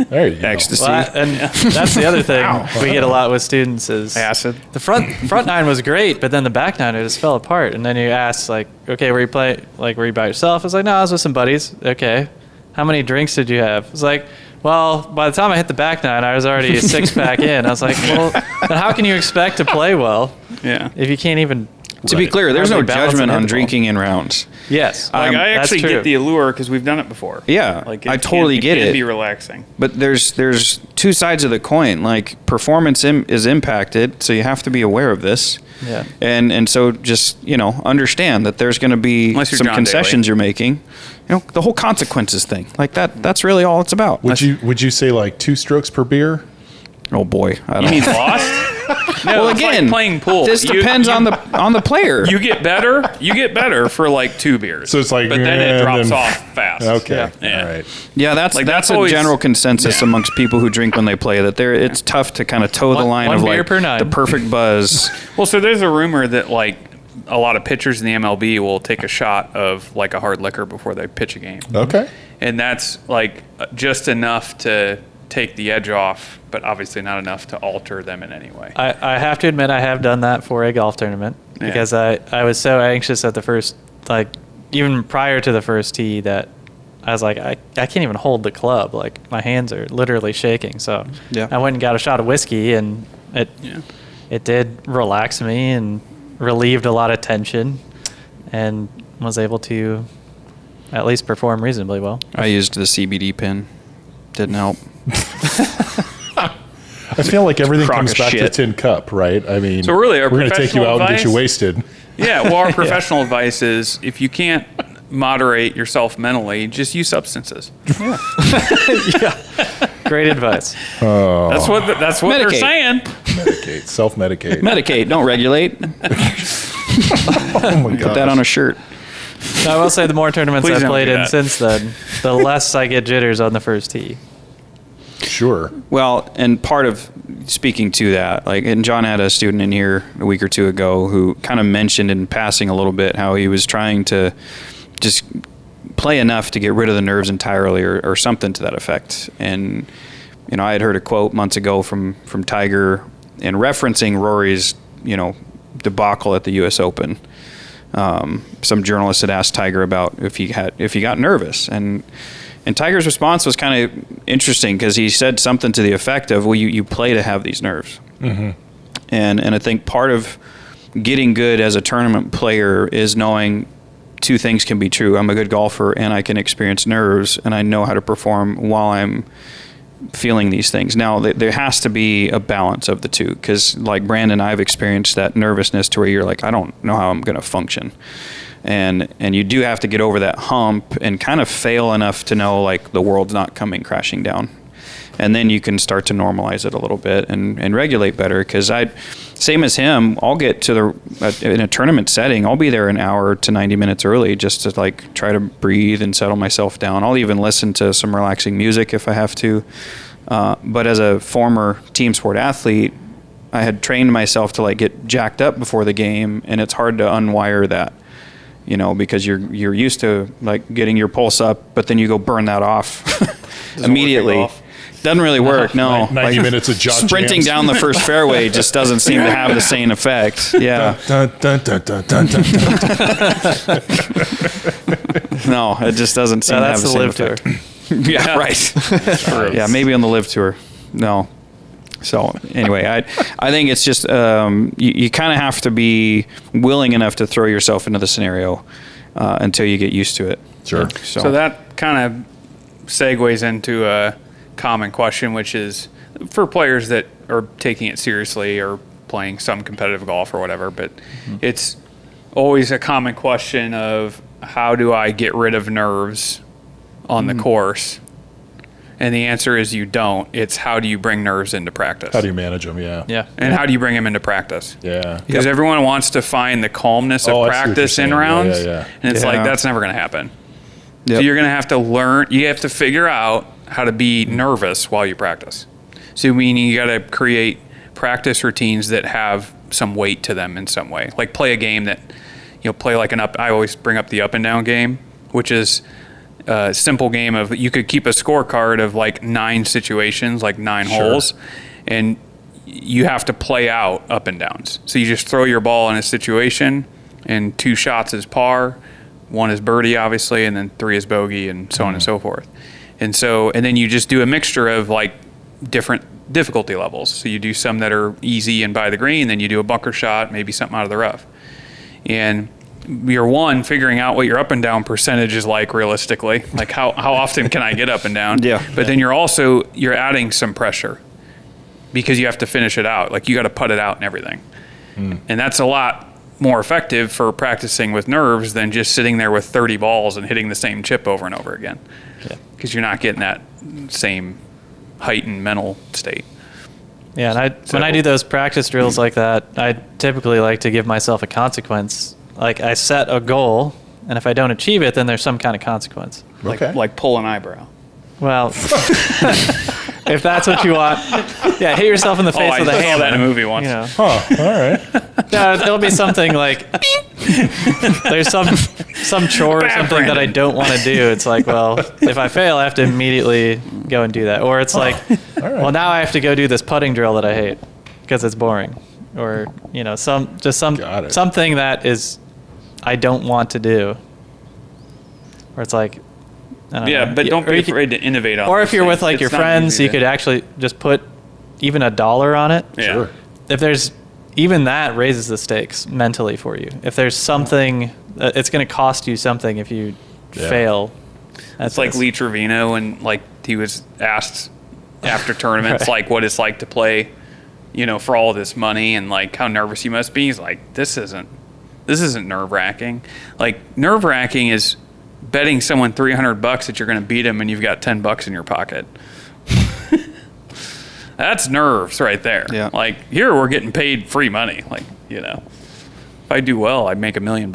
S1: There you go.
S2: Ecstasy.
S3: Well, and that's the other thing we get a lot with students is
S4: Acid.
S3: The front nine was great, but then the back nine, it just fell apart. And then you ask, like, okay, were you by yourself? I was like, no, I was with some buddies. Okay. How many drinks did you have? It's like, well, by the time I hit the back nine, I was already a 6-pack in. I was like, well, then how can you expect to play well if you can't even...
S2: To be clear, there's no
S3: balance
S2: judgment
S3: and
S2: on
S3: hit the ball.
S2: drinking in rounds.
S3: Yes.
S4: I actually
S3: that's true.
S4: get the allure because we've done it before.
S2: Yeah, I totally get
S4: it. It
S2: it.
S4: can be relaxing.
S2: But there's 2 sides of the coin. Like, performance is impacted, so you have to be aware of this.
S3: Yeah.
S2: And so just, understand that there's going to be some concessions you're making. The whole consequences thing. Like that's really all it's about.
S1: Would you say like 2 strokes per beer?
S2: Oh boy. I don't
S4: You mean lost? No,
S2: well,
S4: it's
S2: again,
S4: like playing pool.
S2: This depends on the player.
S4: You get better for like 2 beers.
S1: So it's like,
S4: but then it drops off fast.
S1: Okay.
S4: Yeah.
S1: All right.
S2: Yeah, that's
S4: always,
S2: a general consensus amongst people who drink when they play, that it's tough to kind of toe the line of like the perfect buzz.
S4: Well, so there's a rumor that like a lot of pitchers in the MLB will take a shot of like a hard liquor before they pitch a game.
S1: Okay.
S4: And that's like just enough to take the edge off, but obviously not enough to alter them in any way.
S3: I have to admit I have done that for a golf tournament because I was so anxious at the first, like even prior to the first tee, that I was like, I can't even hold the club. Like my hands are literally shaking. So I went and got a shot of whiskey, and it did relax me and relieved a lot of tension, and was able to at least perform reasonably well.
S2: I used the CBD pin. Didn't help.
S1: I feel like everything
S2: Crock
S1: comes
S2: of
S1: back to
S2: shit.
S1: tin cup, right? I mean,
S4: So really, our
S1: we're going to take you
S4: professional
S1: out and get you
S4: advice-
S1: wasted.
S4: Yeah, well, our professional advice is if you can't moderate yourself mentally, just use substances.
S3: Great advice.
S4: That's what they're
S2: Medicate.
S4: saying.
S1: Medicate, self-medicate.
S2: Medicate, don't regulate.
S1: Oh my
S2: Put
S1: god.
S2: that on a shirt.
S3: I will say the more tournaments
S4: Please
S3: I've
S4: don't
S3: played
S4: do
S3: in
S4: that.
S3: since then, the less I get jitters on the first tee.
S1: sure.
S2: Well, and part of speaking to that, like, and John had a student in here a week or two ago who kind of mentioned in passing a little bit how he was trying to just play enough to get rid of the nerves entirely, or something to that effect. And I had heard a quote months ago from Tiger in referencing Rory's debacle at the U.S. Open. Some journalist had asked Tiger about if he got nervous, and Tiger's response was kind of interesting because he said something to the effect of, well, you play to have these nerves. Mm-hmm. And I think part of getting good as a tournament player is knowing two things can be true. I'm a good golfer and I can experience nerves, and I know how to perform while I'm feeling these things. Now, there has to be a balance of the two, because like Brandon, I've experienced that nervousness to where you're like, I don't know how I'm going to function. And you do have to get over that hump and kind of fail enough to know like the world's not coming crashing down. And then you can start to normalize it a little bit and regulate better. Because same as him, I'll get to in a tournament setting, I'll be there an hour to 90 minutes early just to like try to breathe and settle myself down. I'll even listen to some relaxing music if I have to. But as a former team sport athlete, I had trained myself to like get jacked up before the game, and it's hard to unwire that. Because you're used to like getting your pulse up, but then you go burn that off immediately. Doesn't really work. No,
S1: 90 minutes of jog
S2: sprinting
S1: jams.
S2: down the first fairway just doesn't seem to have the same effect. Yeah.
S1: Dun, dun, dun, dun, dun, dun, dun.
S2: No, it just doesn't seem to have the same effect. Yeah, right. Yeah, maybe on the live tour. No. So anyway, I think it's just you kind of have to be willing enough to throw yourself into the scenario until you get used to it.
S1: Sure.
S4: So that kind of segues into a common question, which is for players that are taking it seriously or playing some competitive golf or whatever, but it's always a common question of how do I get rid of nerves on the course? And the answer is you don't. It's how do you bring nerves into practice?
S1: How do you manage them? Yeah.
S3: Yeah.
S4: And how do you bring them into practice?
S1: Yeah.
S4: Because everyone wants to find the calmness of practice in rounds.
S1: Yeah.
S4: And it's like, that's never going to happen.
S2: Yep.
S4: So you're going to have to learn, you have to figure out how to be nervous while you practice. So meaning you got to create practice routines that have some weight to them in some way. Like play a game that, play like I always bring up the up and down game, which is a simple game of, you could keep a scorecard of like 9 situations, like 9 holes, and you have to play out up and downs. So you just throw your ball in a situation, and 2 shots is par, 1 is birdie, obviously, and then 3 is bogey, and so on and so forth. And then you just do a mixture of like different difficulty levels. So you do some that are easy and by the green, then you do a bunker shot, maybe something out of the rough. And you're figuring out what your up and down percentage is like realistically, like how often can I get up and down?
S2: Yeah.
S4: But then you're adding some pressure because you have to finish it out. Like you got to putt it out and everything. And that's a lot more effective for practicing with nerves than just sitting there with 30 balls and hitting the same chip over and over again. Because you're not getting that same heightened mental state.
S3: Yeah, and when I do those practice drills like that, I typically like to give myself a consequence. Like I set a goal, and if I don't achieve it, then there's some kind of consequence.
S4: Like pull an eyebrow.
S3: Well, if that's what you want, hit yourself in the face with a hammer.
S4: I saw that in a movie once.
S1: All right.
S3: There'll be something like there's some chore or something that I don't want to do. It's like, well, if I fail, I have to immediately go and do that. Or it's like, well, now I have to go do this putting drill that I hate because it's boring. Or something that is I don't want to do. Or it's like, I don't know.
S4: But don't be afraid to innovate on.
S3: Or if you're with like your friends, you could actually just put even $1 on it.
S4: Yeah.
S1: Sure.
S3: If there's even that raises the stakes mentally for you. If there's something, it's going to cost you something if you fail.
S4: It's like Lee Trevino, and like he was asked after tournaments, like what it's like to play, for all this money, and like how nervous you must be. He's like, this isn't nerve wracking. Like nerve wracking is betting someone $300 that you're going to beat them and you've got $10 in your pocket. That's nerves right there.
S2: Yeah.
S4: Like here we're getting paid free money. Like, if I do well, I'd make $1 million.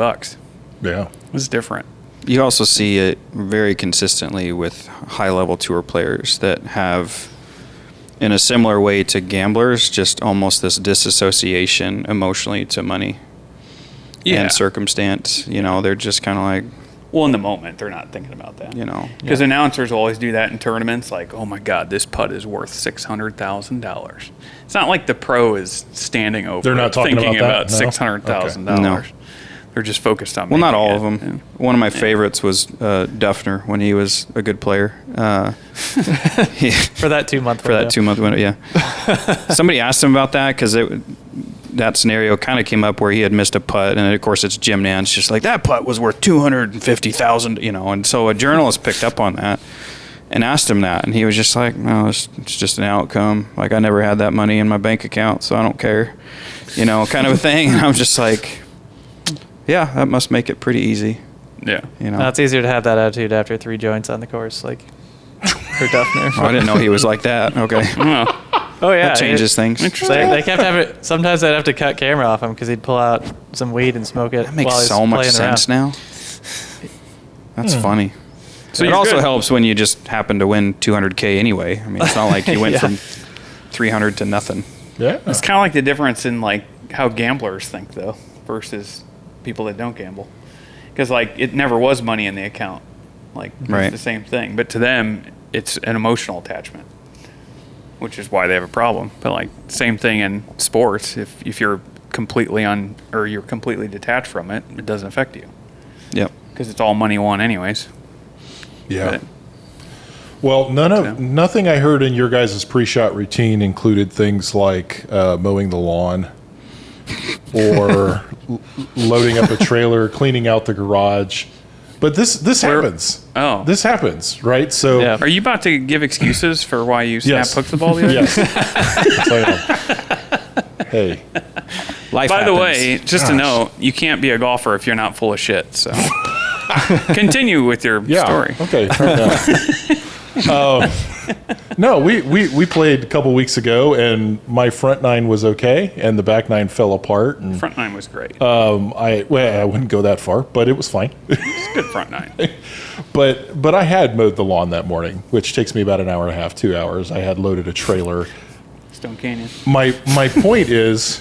S1: Yeah.
S4: It's different.
S2: You also see it very consistently with high-level tour players that have in a similar way to gamblers, just almost this disassociation emotionally to money and circumstance. You know, they're just kind of like,
S4: well, in the moment, they're not thinking about that.
S2: you know,
S4: Because announcers will always do that in tournaments, like, oh my God, this putt is worth $600,000. It's not like the pro is standing over
S1: They're not talking
S4: thinking
S1: about
S4: about
S1: that? No?
S4: $600,000.
S2: No.
S4: They're just focused on
S2: well, not
S4: making
S2: all
S4: it.
S2: of them. One of my favorites was Duffner when he was a good player.
S3: For that 2 month
S2: For that 2 month window, yeah. Somebody asked him about that because that scenario kind of came up where he had missed a putt, and of course it's Jim Nantz just like, that putt was worth $250,000, you know. And so a journalist picked up on that and asked him that, and he was just like, no, it's just an outcome. Like, I never had that money in my bank account, so I don't care, you know, kind of a thing. And I was just like, yeah, that must make it pretty easy,
S4: Yeah.
S2: you know.
S3: No, it's easier to have that attitude after 3 joints on the course, like for Duffner.
S2: Oh, I didn't know he was like that. Okay.
S3: Oh yeah,
S2: That changes things.
S3: They kept having. Sometimes I'd have to cut camera off him because he'd pull out some weed and smoke it.
S2: That makes
S3: while he's
S2: so much
S3: playing
S2: sense
S3: around.
S2: now. That's funny.
S4: So
S2: It
S4: you're
S2: also
S4: good.
S2: helps when you just happen to win 200K anyway. I mean, it's not like you went
S3: Yeah.
S2: from 300 to nothing.
S1: Yeah.
S4: It's kind of like the difference in like how gamblers think though versus people that don't gamble. Because like it never was money in the account. Like
S2: Right.
S4: it's the same thing. But to them, it's an emotional attachment, which is why they have a problem. But like same thing in sports. If you're completely you're completely detached from it, it doesn't affect you
S2: Yep.
S4: because it's all money won anyways.
S1: Yeah.
S4: But-
S1: Well,
S4: So-
S1: nothing I heard in your guys' pre-shot routine included things like mowing the lawn or loading up a trailer, cleaning out the garage. But this happens.
S4: Oh.
S1: This happens, right? So
S3: Yeah.
S4: Are you about to give excuses for why you snap
S1: Yes.
S4: hooked the ball the other day?
S1: yes. Yes, I am. Hey,
S2: Life
S4: By the
S2: happens.
S4: way, just to
S1: Gosh.
S4: know, you can't be a golfer if you're not full of shit. So continue with your
S1: yeah.
S4: story.
S1: Okay. Fair enough. No, we played a couple weeks ago, and my front nine was okay, and the back nine fell apart. And
S4: Front nine was great.
S1: I wouldn't go that far, but it was fine.
S4: It's good front nine.
S1: But I had mowed the lawn that morning, which takes me about an hour and a half, 2 hours. I had loaded a trailer.
S4: Stone Canyon.
S1: My point is,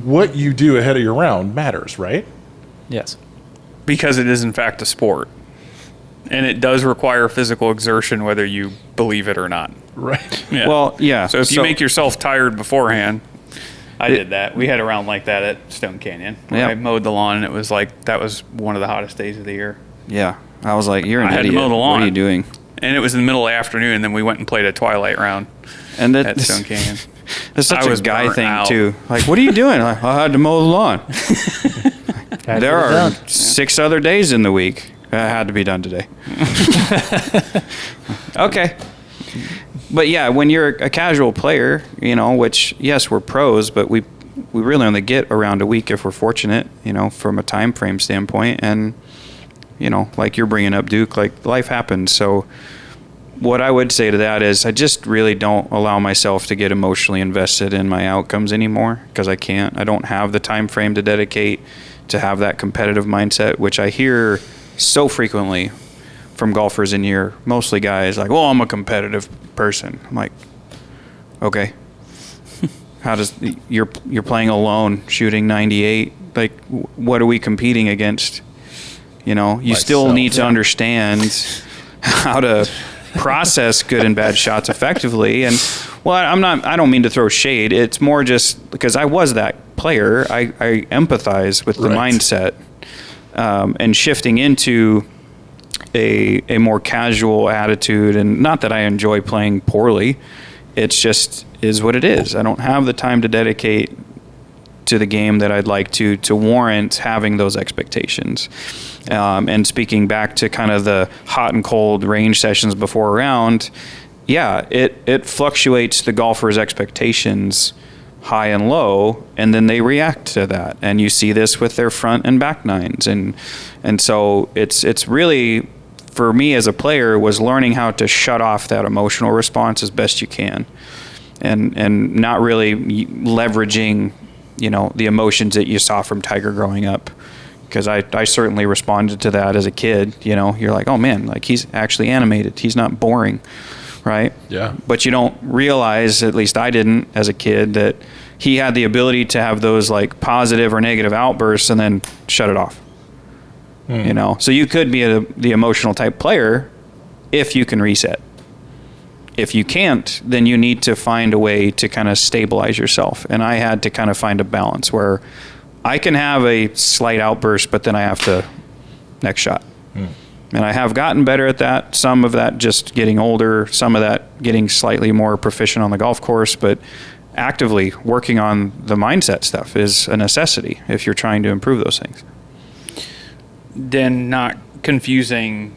S1: what you do ahead of your round matters, right?
S3: Yes.
S4: Because it is in fact a sport. And it does require physical exertion whether you believe it or not.
S1: Right.
S4: Yeah.
S2: Well, yeah.
S4: So if you make yourself tired beforehand, I did that. We had a round like that at Stone Canyon.
S2: Yeah.
S4: I mowed the lawn and it was like that was one of the hottest days of the year.
S2: Yeah. I was like, you're an
S4: I had to
S2: idiot.
S4: mow the lawn.
S2: What are you doing?
S4: And it was in the middle of the afternoon, and then we went and played a twilight round
S2: And
S4: at Stone Canyon.
S2: It's such
S4: I
S2: a
S4: was
S2: guy
S4: burnt
S2: thing
S4: out.
S2: too. Like, what are you doing? Like, I had to mow the lawn. There are
S3: done.
S2: 6 other days in the week. That had to be done today. Okay. But yeah, when you're a casual player, you know, which yes, we're pros, but we really only get around a week if we're fortunate, you know, from a time frame standpoint. And you know, like you're bringing up, Duke, like life happens. So what I would say to that is I just really don't allow myself to get emotionally invested in my outcomes anymore because I can't. I don't have the time frame to dedicate to have that competitive mindset, which I hear so frequently from golfers in here, mostly guys like, well, I'm a competitive person. I'm like, okay. How does you're playing alone, shooting 98? Like, what are we competing against? You know, you still
S1: Myself,
S2: need to
S1: yeah.
S2: understand how to process good and bad shots effectively. And well, I don't mean to throw shade. It's more just because I was that player. I empathize with the
S1: Right.
S2: mindset and shifting into a more casual attitude. And not that I enjoy playing poorly. It's just is what it is. I don't have the time to dedicate to the game that I'd like to warrant having those expectations. And speaking back to kind of the hot and cold range sessions before a round, yeah, it fluctuates the golfer's expectations high and low, and then they react to that. And you see this with their front and back nines. And so it's really, for me as a player, was learning how to shut off that emotional response as best you can. And not really leveraging, you know, the emotions that you saw from Tiger growing up. Because I certainly responded to that as a kid. You know, you're like, oh man, like he's actually animated. He's not boring. right?
S1: Yeah.
S2: But you don't realize, at least I didn't as a kid, that he had the ability to have those like positive or negative outbursts and then shut it off. You know, so you could be the emotional type player if you can reset. If you can't, then you need to find a way to kind of stabilize yourself. And I had to kind of find a balance where I can have a slight outburst, but then I have to next shot. And I have gotten better at that. Some of that just getting older, some of that getting slightly more proficient on the golf course, but actively working on the mindset stuff is a necessity if you're trying to improve those things.
S4: Then not confusing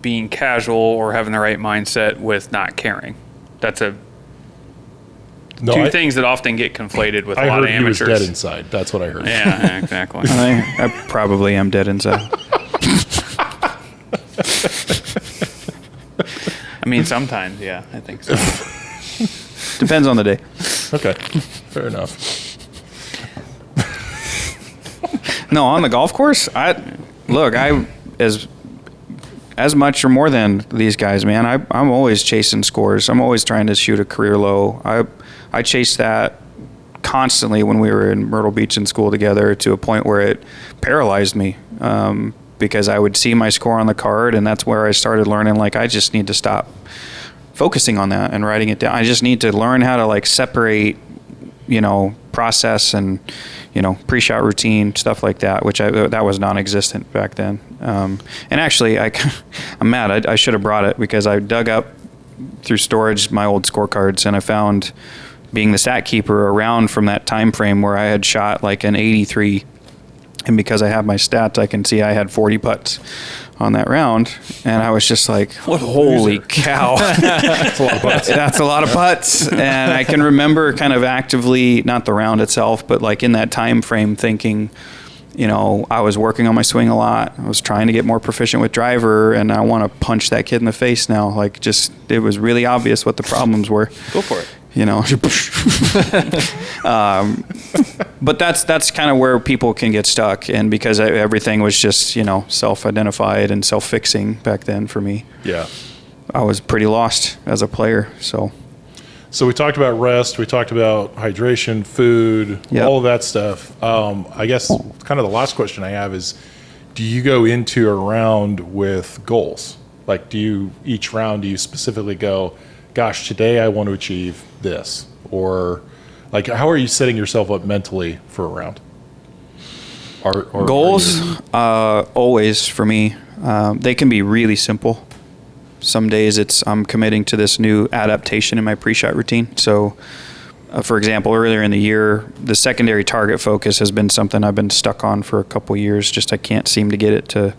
S4: being casual or having the right mindset with not caring. That's two things that often get conflated with a lot of amateurs.
S1: I heard he was dead inside. That's what I heard.
S4: Yeah, exactly.
S2: I probably am dead inside.
S4: I mean, sometimes, yeah, I think so.
S2: Depends on the day.
S1: Okay, fair enough.
S2: No, on the golf course, as much or more than these guys, man. I'm always chasing scores. I'm always trying to shoot a career low. I chased that constantly when we were in Myrtle Beach in school together, to a point where it paralyzed me, because I would see my score on the card, and that's where I started learning, like, I just need to stop focusing on that and writing it down. I just need to learn how to like separate, process and, pre-shot routine, stuff like that, which that was non-existent back then. And actually, I'm mad. I should have brought it, because I dug up through storage my old scorecards, and I found, being the stat keeper around from that time frame, where I had shot like an 83, and because I have my stats, I can see I had 40 putts on that round, and I was just like, holy cow.
S1: That's a lot of putts.
S2: That's a lot of putts. And I can remember kind of actively, not the round itself, but like in that time frame, thinking, I was working on my swing a lot. I was trying to get more proficient with driver, and I want to punch that kid in the face now. Like, just, it was really obvious what the problems were.
S4: Go for it.
S2: But that's kind of where people can get stuck, and because everything was just self-identified and self-fixing back then for me.
S1: Yeah,
S2: I was pretty lost as a player. So
S1: we talked about rest, we talked about hydration, food, all of that stuff. I guess kind of the last question I have is, do you go into a round with goals? Like, each round do you specifically go, gosh, today I want to achieve this? Or like, how are you setting yourself up mentally for a round? Or
S2: goals, always for me, they can be really simple. Some days I'm committing to this new adaptation in my pre-shot routine. So, for example, earlier in the year, the secondary target focus has been something I've been stuck on for a couple years. Just I can't seem to get it to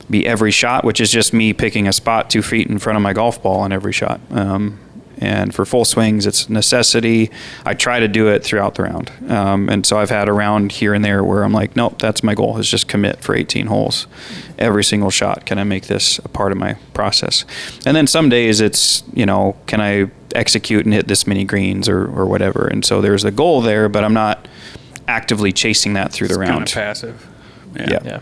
S2: be every shot, which is just me picking a spot 2 feet in front of my golf ball on every shot. And for full swings, it's a necessity. I try to do it throughout the round. And so I've had a round here and there where I'm like, nope, that's my goal, is just commit for 18 holes. Every single shot, can I make this a part of my process? And then some days it's, can I execute and hit this many greens or whatever? And so there's a goal there, but I'm not actively chasing that through the round.
S4: Kind of passive.
S2: Yeah.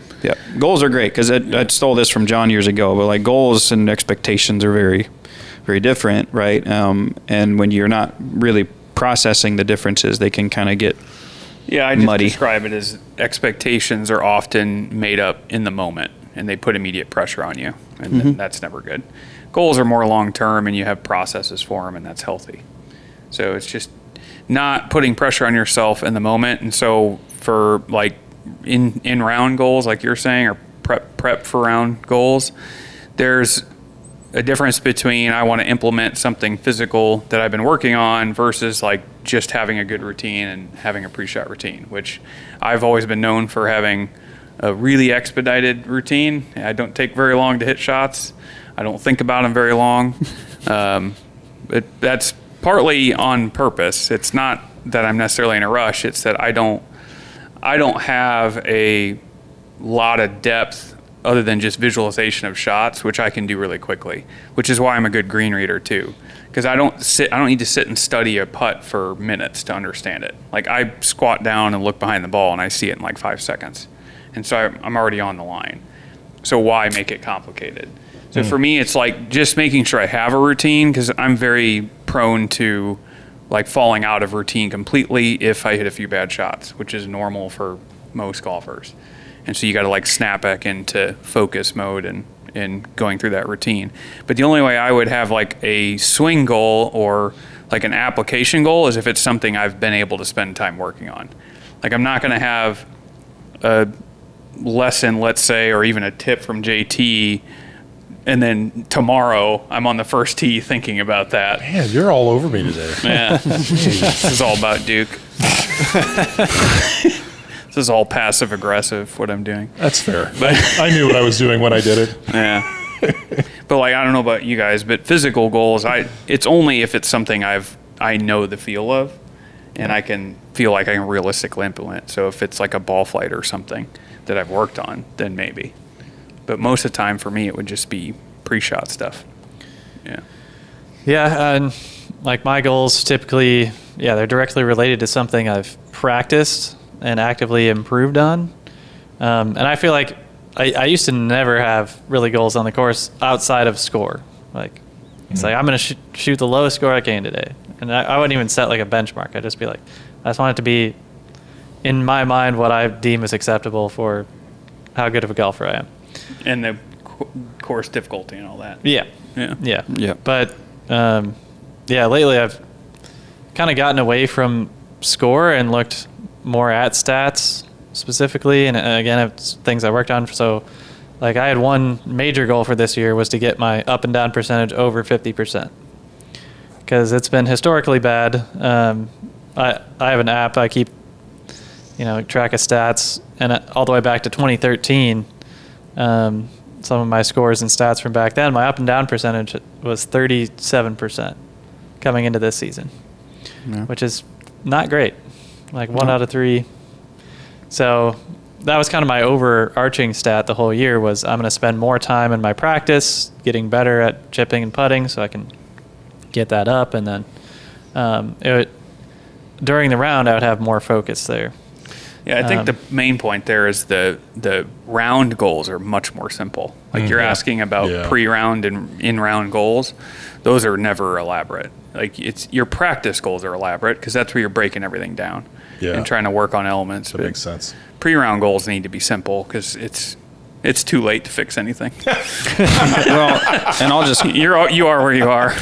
S2: Goals are great, because I stole this from John years ago, but like, goals and expectations are very, very different, right? And when you're not really processing the differences, they can kind of get
S4: I just
S2: muddy.
S4: Describe it as expectations are often made up in the moment, and they put immediate pressure on you, and that's never good. Goals are more long-term, and you have processes for them, and that's healthy. So it's just not putting pressure on yourself in the moment. And so for like in round goals, like you're saying, or prep for round goals, there's a difference between I want to implement something physical that I've been working on versus like just having a good routine and having a pre-shot routine, which I've always been known for having a really expedited routine. I don't take very long to hit shots. I don't think about them very long. That's partly on purpose. It's not that I'm necessarily in a rush. It's that I don't have a lot of depth other than just visualization of shots, which I can do really quickly, which is why I'm a good green reader too. Because I don't need to sit and study a putt for minutes to understand it. Like, I squat down and look behind the ball and I see it in like 5 seconds. And so I'm already on the line. So why make it complicated? So for me, it's like just making sure I have a routine, because I'm very prone to like falling out of routine completely if I hit a few bad shots, which is normal for most golfers. And so you got to like snap back into focus mode and going through that routine. But the only way I would have like a swing goal or like an application goal is if it's something I've been able to spend time working on. Like I'm not going to have a lesson, let's say, or even a tip from JT, and then tomorrow I'm on the first tee thinking about that.
S1: Man, you're all over me today.
S4: Yeah. This is all about Duke. This is all passive aggressive, what I'm doing.
S1: That's fair. But I knew what I was doing when I did it.
S4: Yeah. But like, I don't know about you guys, but physical goals, it's only if it's something I know the feel of and I can feel like I can realistically implement. So if it's like a ball flight or something that I've worked on, then maybe. But most of the time for me, it would just be pre-shot stuff. Yeah.
S3: Yeah, and like my goals typically, they're directly related to something I've practiced and actively improved on. And I feel like I used to never have really goals on the course outside of score. Like, it's like, I'm going to shoot the lowest score I can today. And I wouldn't even set like a benchmark. I'd just be like, I just want it to be, in my mind, what I deem is acceptable for how good of a golfer I am.
S4: And the course difficulty and all that.
S3: Yeah.
S2: Yeah.
S3: But, lately I've kind of gotten away from score and looked more at stats specifically. And again, it's things I worked on. So like I had one major goal for this year was to get my up and down percentage over 50%, because it's been historically bad. I have an app. I keep, track of stats, and all the way back to 2013, some of my scores and stats from back then, my up and down percentage was 37% coming into this season, which is not great. Like 1 out of 3. So that was kind of my overarching stat the whole year, was I'm going to spend more time in my practice getting better at chipping and putting so I can get that up. And then during the round, I would have more focus there.
S4: Yeah, I think the main point there is the round goals are much more simple. Like you're asking about pre-round and in-round goals. Those are never elaborate. Like your practice goals are elaborate because that's where you're breaking everything down and trying to work on elements.
S1: That makes sense.
S4: Pre-round goals need to be simple because it's too late to fix anything.
S2: Well, and
S4: you are where you are.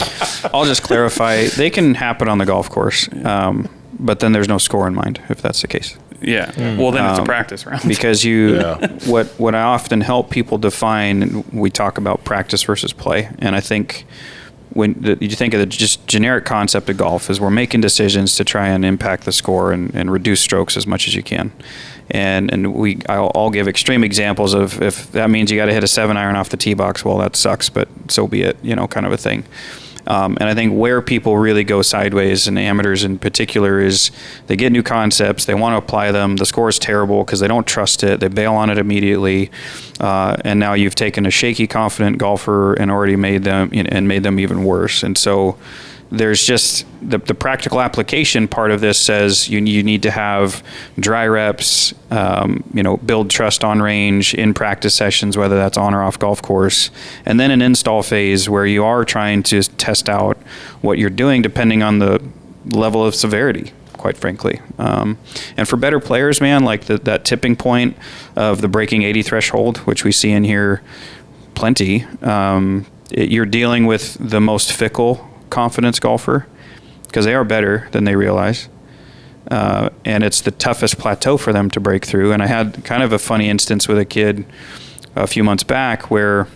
S2: I'll just clarify. They can happen on the golf course, but then there's no score in mind if that's the case.
S4: Yeah. Well, then it's a practice round.
S2: Because what I often help people define, we talk about practice versus play, and I think when you think of the just generic concept of golf is we're making decisions to try and impact the score and reduce strokes as much as you can. And I'll give extreme examples of if that means you got to hit a 7-iron off the tee box, well, that sucks, but so be it, kind of a thing. And I think where people really go sideways, and amateurs in particular, is they get new concepts, they want to apply them, the score is terrible because they don't trust it, they bail on it immediately, and now you've taken a shaky, confident golfer and already made them even worse. And so there's just the practical application part of this says you need to have dry reps, build trust on range in practice sessions, whether that's on or off golf course, and then an install phase where you are trying to test out what you're doing depending on the level of severity, quite frankly. And for better players, man, like that tipping point of the breaking 80 threshold, which we see in here plenty, you're dealing with the most fickle confidence golfer because they are better than they realize, and it's the toughest plateau for them to break through. And I had kind of a funny instance with a kid a few months back where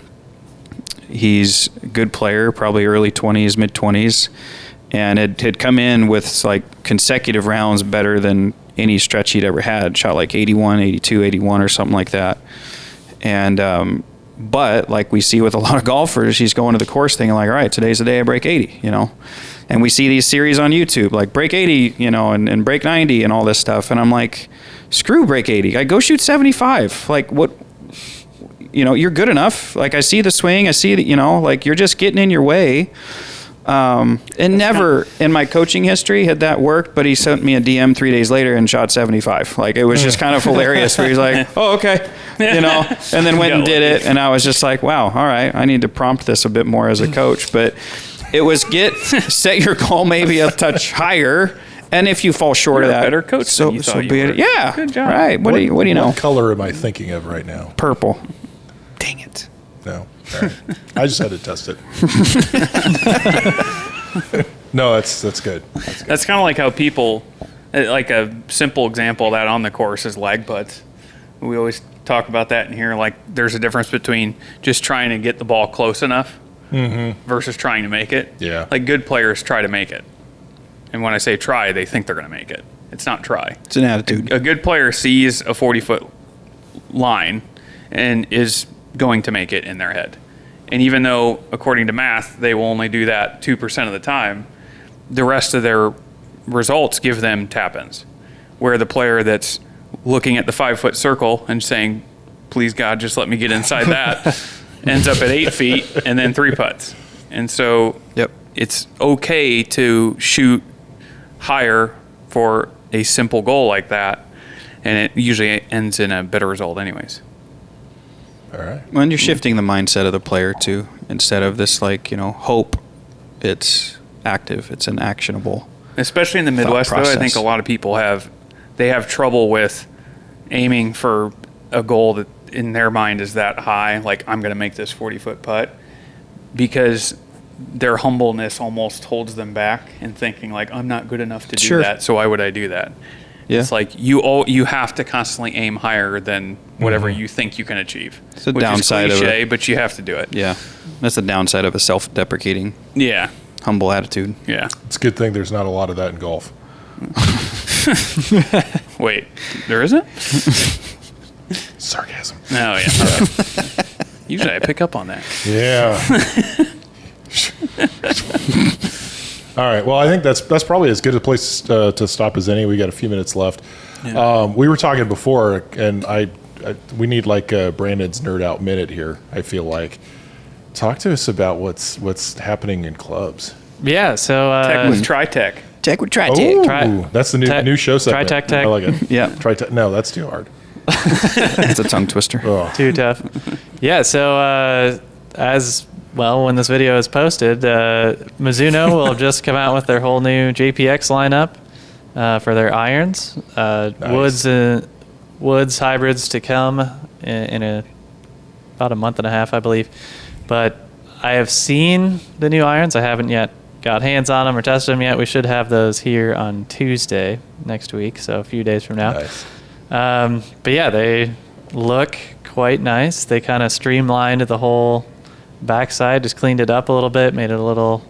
S2: he's a good player, probably early 20s, mid 20s, and it had come in with like consecutive rounds better than any stretch he'd ever had, shot like 81, 82, 81 or something like that. And but like we see with a lot of golfers, he's going to the course thinking like, all right, today's the day I break 80, and we see these series on YouTube, like break 80, and break 90 and all this stuff. And I'm like, screw break 80. I go shoot 75. Like what, you're good enough. Like I see the swing, I see that, like you're just getting in your way. And never in my coaching history had that worked, but he sent me a DM 3 days later and shot 75. Like, it was just kind of hilarious where he's like, oh, okay, and then went and did it. And I was just like, wow, all right, I need to prompt this a bit more as a coach. But it was set your goal maybe a touch higher. And if you fall short of that,
S4: better coach than you thought you
S2: be
S4: were.
S2: it. Yeah.
S4: Good job.
S2: Right. What do you know?
S1: What color am I thinking of right now?
S2: Purple. Dang it.
S1: No. All right. I just had to test it. No, that's good.
S4: That's kind of like how people, like a simple example of that on the course is lag putts. We always talk about that in here. Like, there's a difference between just trying to get the ball close enough versus trying to make it.
S1: Yeah.
S4: Like, good players try to make it. And when I say try, they think they're going to make it. It's not try.
S2: It's an attitude.
S4: A good player sees a 40-foot line and is going to make it in their head. And even though, according to math, they will only do that 2% of the time, the rest of their results give them tap-ins. Where the player that's looking at the 5-foot circle and saying, please God, just let me get inside that, ends up at 8 feet and then 3 putts. And so it's okay to shoot higher for a simple goal like that, and it usually ends in a better result anyways.
S1: All right.
S2: When you're shifting the mindset of the player too, instead of this hope, it's active, it's an actionable.
S4: Especially in the Midwest, though, I think a lot of people have trouble with aiming for a goal that in their mind is that high, like I'm going to make this 40-foot putt, because their humbleness almost holds them back in thinking like, I'm not good enough to do that, so why would I do that?
S2: Yeah.
S4: It's like you have to constantly aim higher than whatever you think you can achieve.
S2: It's a downside
S4: is cliche,
S2: of it.
S4: but you have to do it.
S2: Yeah. That's the downside of a self-deprecating, humble attitude.
S4: Yeah.
S1: It's a good thing there's not a lot of that in golf.
S4: Wait, there isn't?
S1: Sarcasm.
S4: No, yeah. Usually I pick up on that.
S1: Yeah. All right. Well, I think that's probably as good a place to stop as any. We got a few minutes left. Yeah. We were talking before, and we need like Brandon's nerd out minute here. I feel like, talk to us about what's happening in clubs.
S3: Yeah. So
S4: Tech with Tri-Tech.
S2: Tech with Tri-Tech.
S1: Oh, that's the new show segment.
S3: Tri-Tech Tech.
S1: I like it.
S2: Yeah.
S1: Tri-Tech. No, that's too hard.
S2: It's a tongue twister.
S1: Oh.
S3: Too tough. Yeah. So as well, when this video is posted, Mizuno will have just come out with their whole new JPX lineup for their irons.
S1: Nice.
S3: Woods hybrids to come in about a month and a half, I believe. But I have seen the new irons. I haven't yet got hands on them or tested them yet. We should have those here on Tuesday next week, so a few days from now.
S1: Nice.
S3: But yeah, they look quite nice. They kind of streamlined the whole backside, just cleaned it up a little bit, made it a little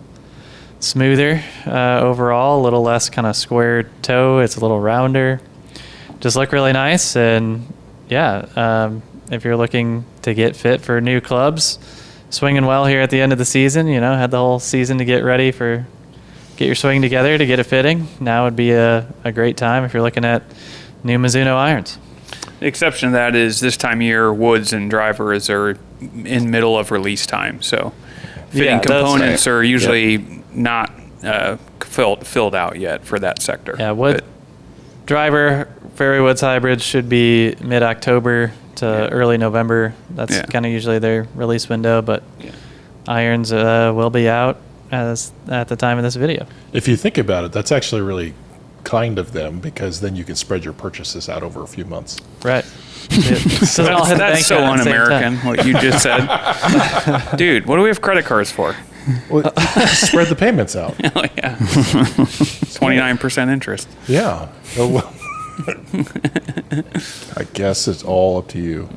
S3: smoother overall, a little less kind of square toe. It's a little rounder. Just look really nice. And yeah, if you're looking to get fit for new clubs, swinging well here at the end of the season, had the whole season to get ready get your swing together to get it fitting. Now would be a great time if you're looking at new Mizuno irons.
S4: The exception to that is this time of year, woods and drivers are in middle of release time. So fitting components are usually not filled out yet for that sector.
S3: Yeah, driver, fairway woods hybrids should be mid-October to early November. That's kind of usually their release window, but irons will be out at the time of this video.
S1: If you think about it, that's actually really kind of them, because then you can spread your purchases out over a few months.
S3: Right. That's
S4: so un-American, what you just said. Dude, what do we have credit cards for?
S1: Well, spread the payments out.
S4: Oh, yeah. 29% interest.
S1: Yeah. Oh, well. I guess it's all up to you.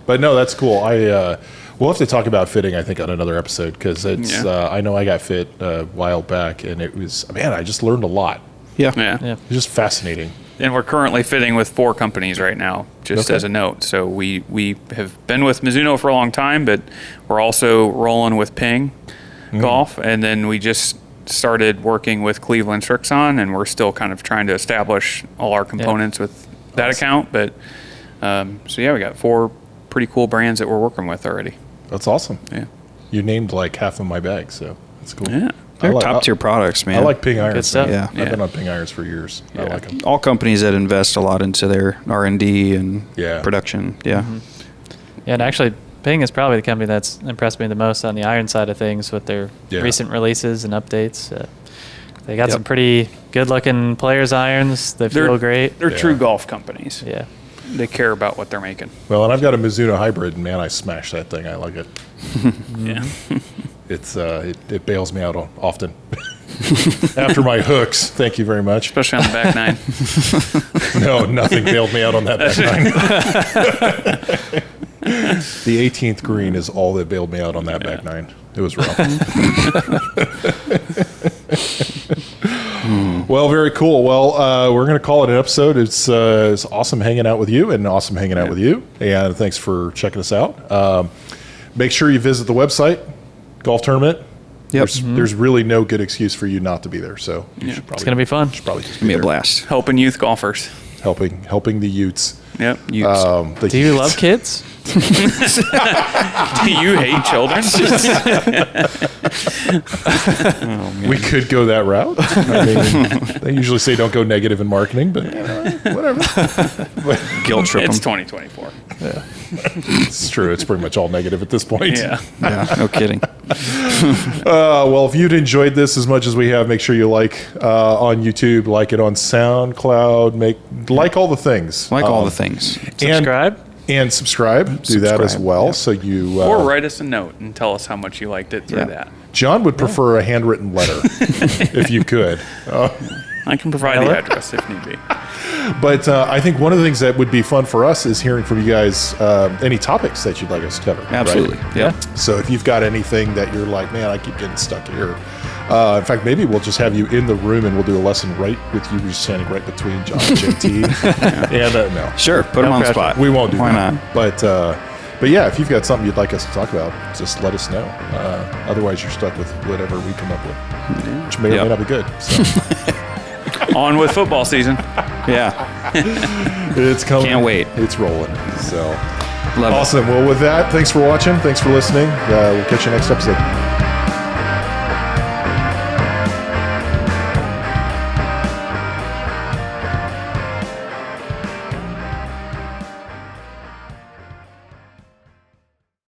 S1: But no, that's cool. We'll have to talk about fitting, I think, on another episode, because it's. I know I got fit a while back, and it was, man, I just learned a lot.
S2: Yeah.
S1: It's just fascinating.
S4: And we're currently fitting with 4 companies right now, just as a note. So we have been with Mizuno for a long time, but we're also rolling with Ping Golf, and then we just started working with Cleveland Strixon, and we're still kind of trying to establish all our components with that account. But so yeah, we got 4 pretty cool brands that we're working with already.
S1: That's awesome.
S4: Yeah.
S1: You named like half of my bag, so that's cool.
S4: Yeah.
S2: They're top tier products, man.
S1: I like Ping irons.
S3: stuff.
S1: Man.
S2: Yeah.
S1: I've been on Ping irons for years. I like them.
S2: All companies that invest a lot into their R&D and
S1: Yeah.
S2: production. Yeah.
S3: Yeah, and actually, Ping is probably the company that's impressed me the most on the iron side of things with their recent releases and updates. They got some pretty good-looking players' irons. They feel great.
S4: They're true golf companies.
S3: Yeah.
S4: They care about what they're making.
S1: Well, and I've got a Mizuno hybrid, and man, I smash that thing. I like it.
S4: Yeah.
S1: It's it bails me out often. After my hooks, thank you very much.
S4: Especially on the back nine.
S1: No, nothing bailed me out on that back nine. The 18th green is all that bailed me out on that back nine. It was rough. Well, very cool. Well, we're going to call it an episode. It's awesome hanging out with you and awesome hanging out with you. And thanks for checking us out. Make sure you visit the website, golf tournament.
S2: Yep.
S1: There's really no good excuse for you not to be there. So you should probably,
S3: It's going to be fun.
S1: should probably just
S2: It's going to be a
S1: there.
S2: blast.
S4: Helping youth golfers.
S1: Helping the Utes.
S4: Yep.
S2: You,
S3: Do you love kids?
S4: Do you hate children?
S1: We could go that route. I mean, they usually say don't go negative in marketing, but whatever.
S2: guilt trip
S4: It's
S2: them.
S4: 2024.
S1: It's true. It's pretty much all negative at this point.
S4: Yeah.
S2: Yeah, no kidding.
S1: Well, if you'd enjoyed this as much as we have, make sure you like on YouTube, like it on SoundCloud, like all the things.
S2: Like all the things.
S3: Subscribe?
S1: And subscribe. Do that as
S2: Subscribe,
S1: well.
S2: yeah.
S1: So you
S4: Or write us a note and tell us how much you liked it through
S2: Yeah.
S4: that.
S1: John would prefer a handwritten letter if you could.
S4: I can provide the address if need be.
S1: But I think one of the things that would be fun for us is hearing from you guys any topics that you'd like us to cover. right?
S2: Absolutely. Yep.
S1: So if you've got anything that you're like, man, I keep getting stuck here. In fact, maybe we'll just have you in the room and we'll do a lesson right with you just standing right between John and JT. And no,
S2: Sure. Put them on the
S3: pressure.
S2: spot.
S1: we won't do
S2: Why
S1: that.
S2: not?
S1: But yeah, if you've got something you'd like us to talk about, just let us know. Otherwise, you're stuck with whatever we come up with, which may or may
S2: Yep.
S1: not be good. So
S4: On with football season.
S2: Yeah.
S1: it's coming.
S2: Can't wait.
S1: It's rolling. So
S2: Love it.
S1: awesome. Well, with that, thanks for watching. Thanks for listening. We'll catch you next episode.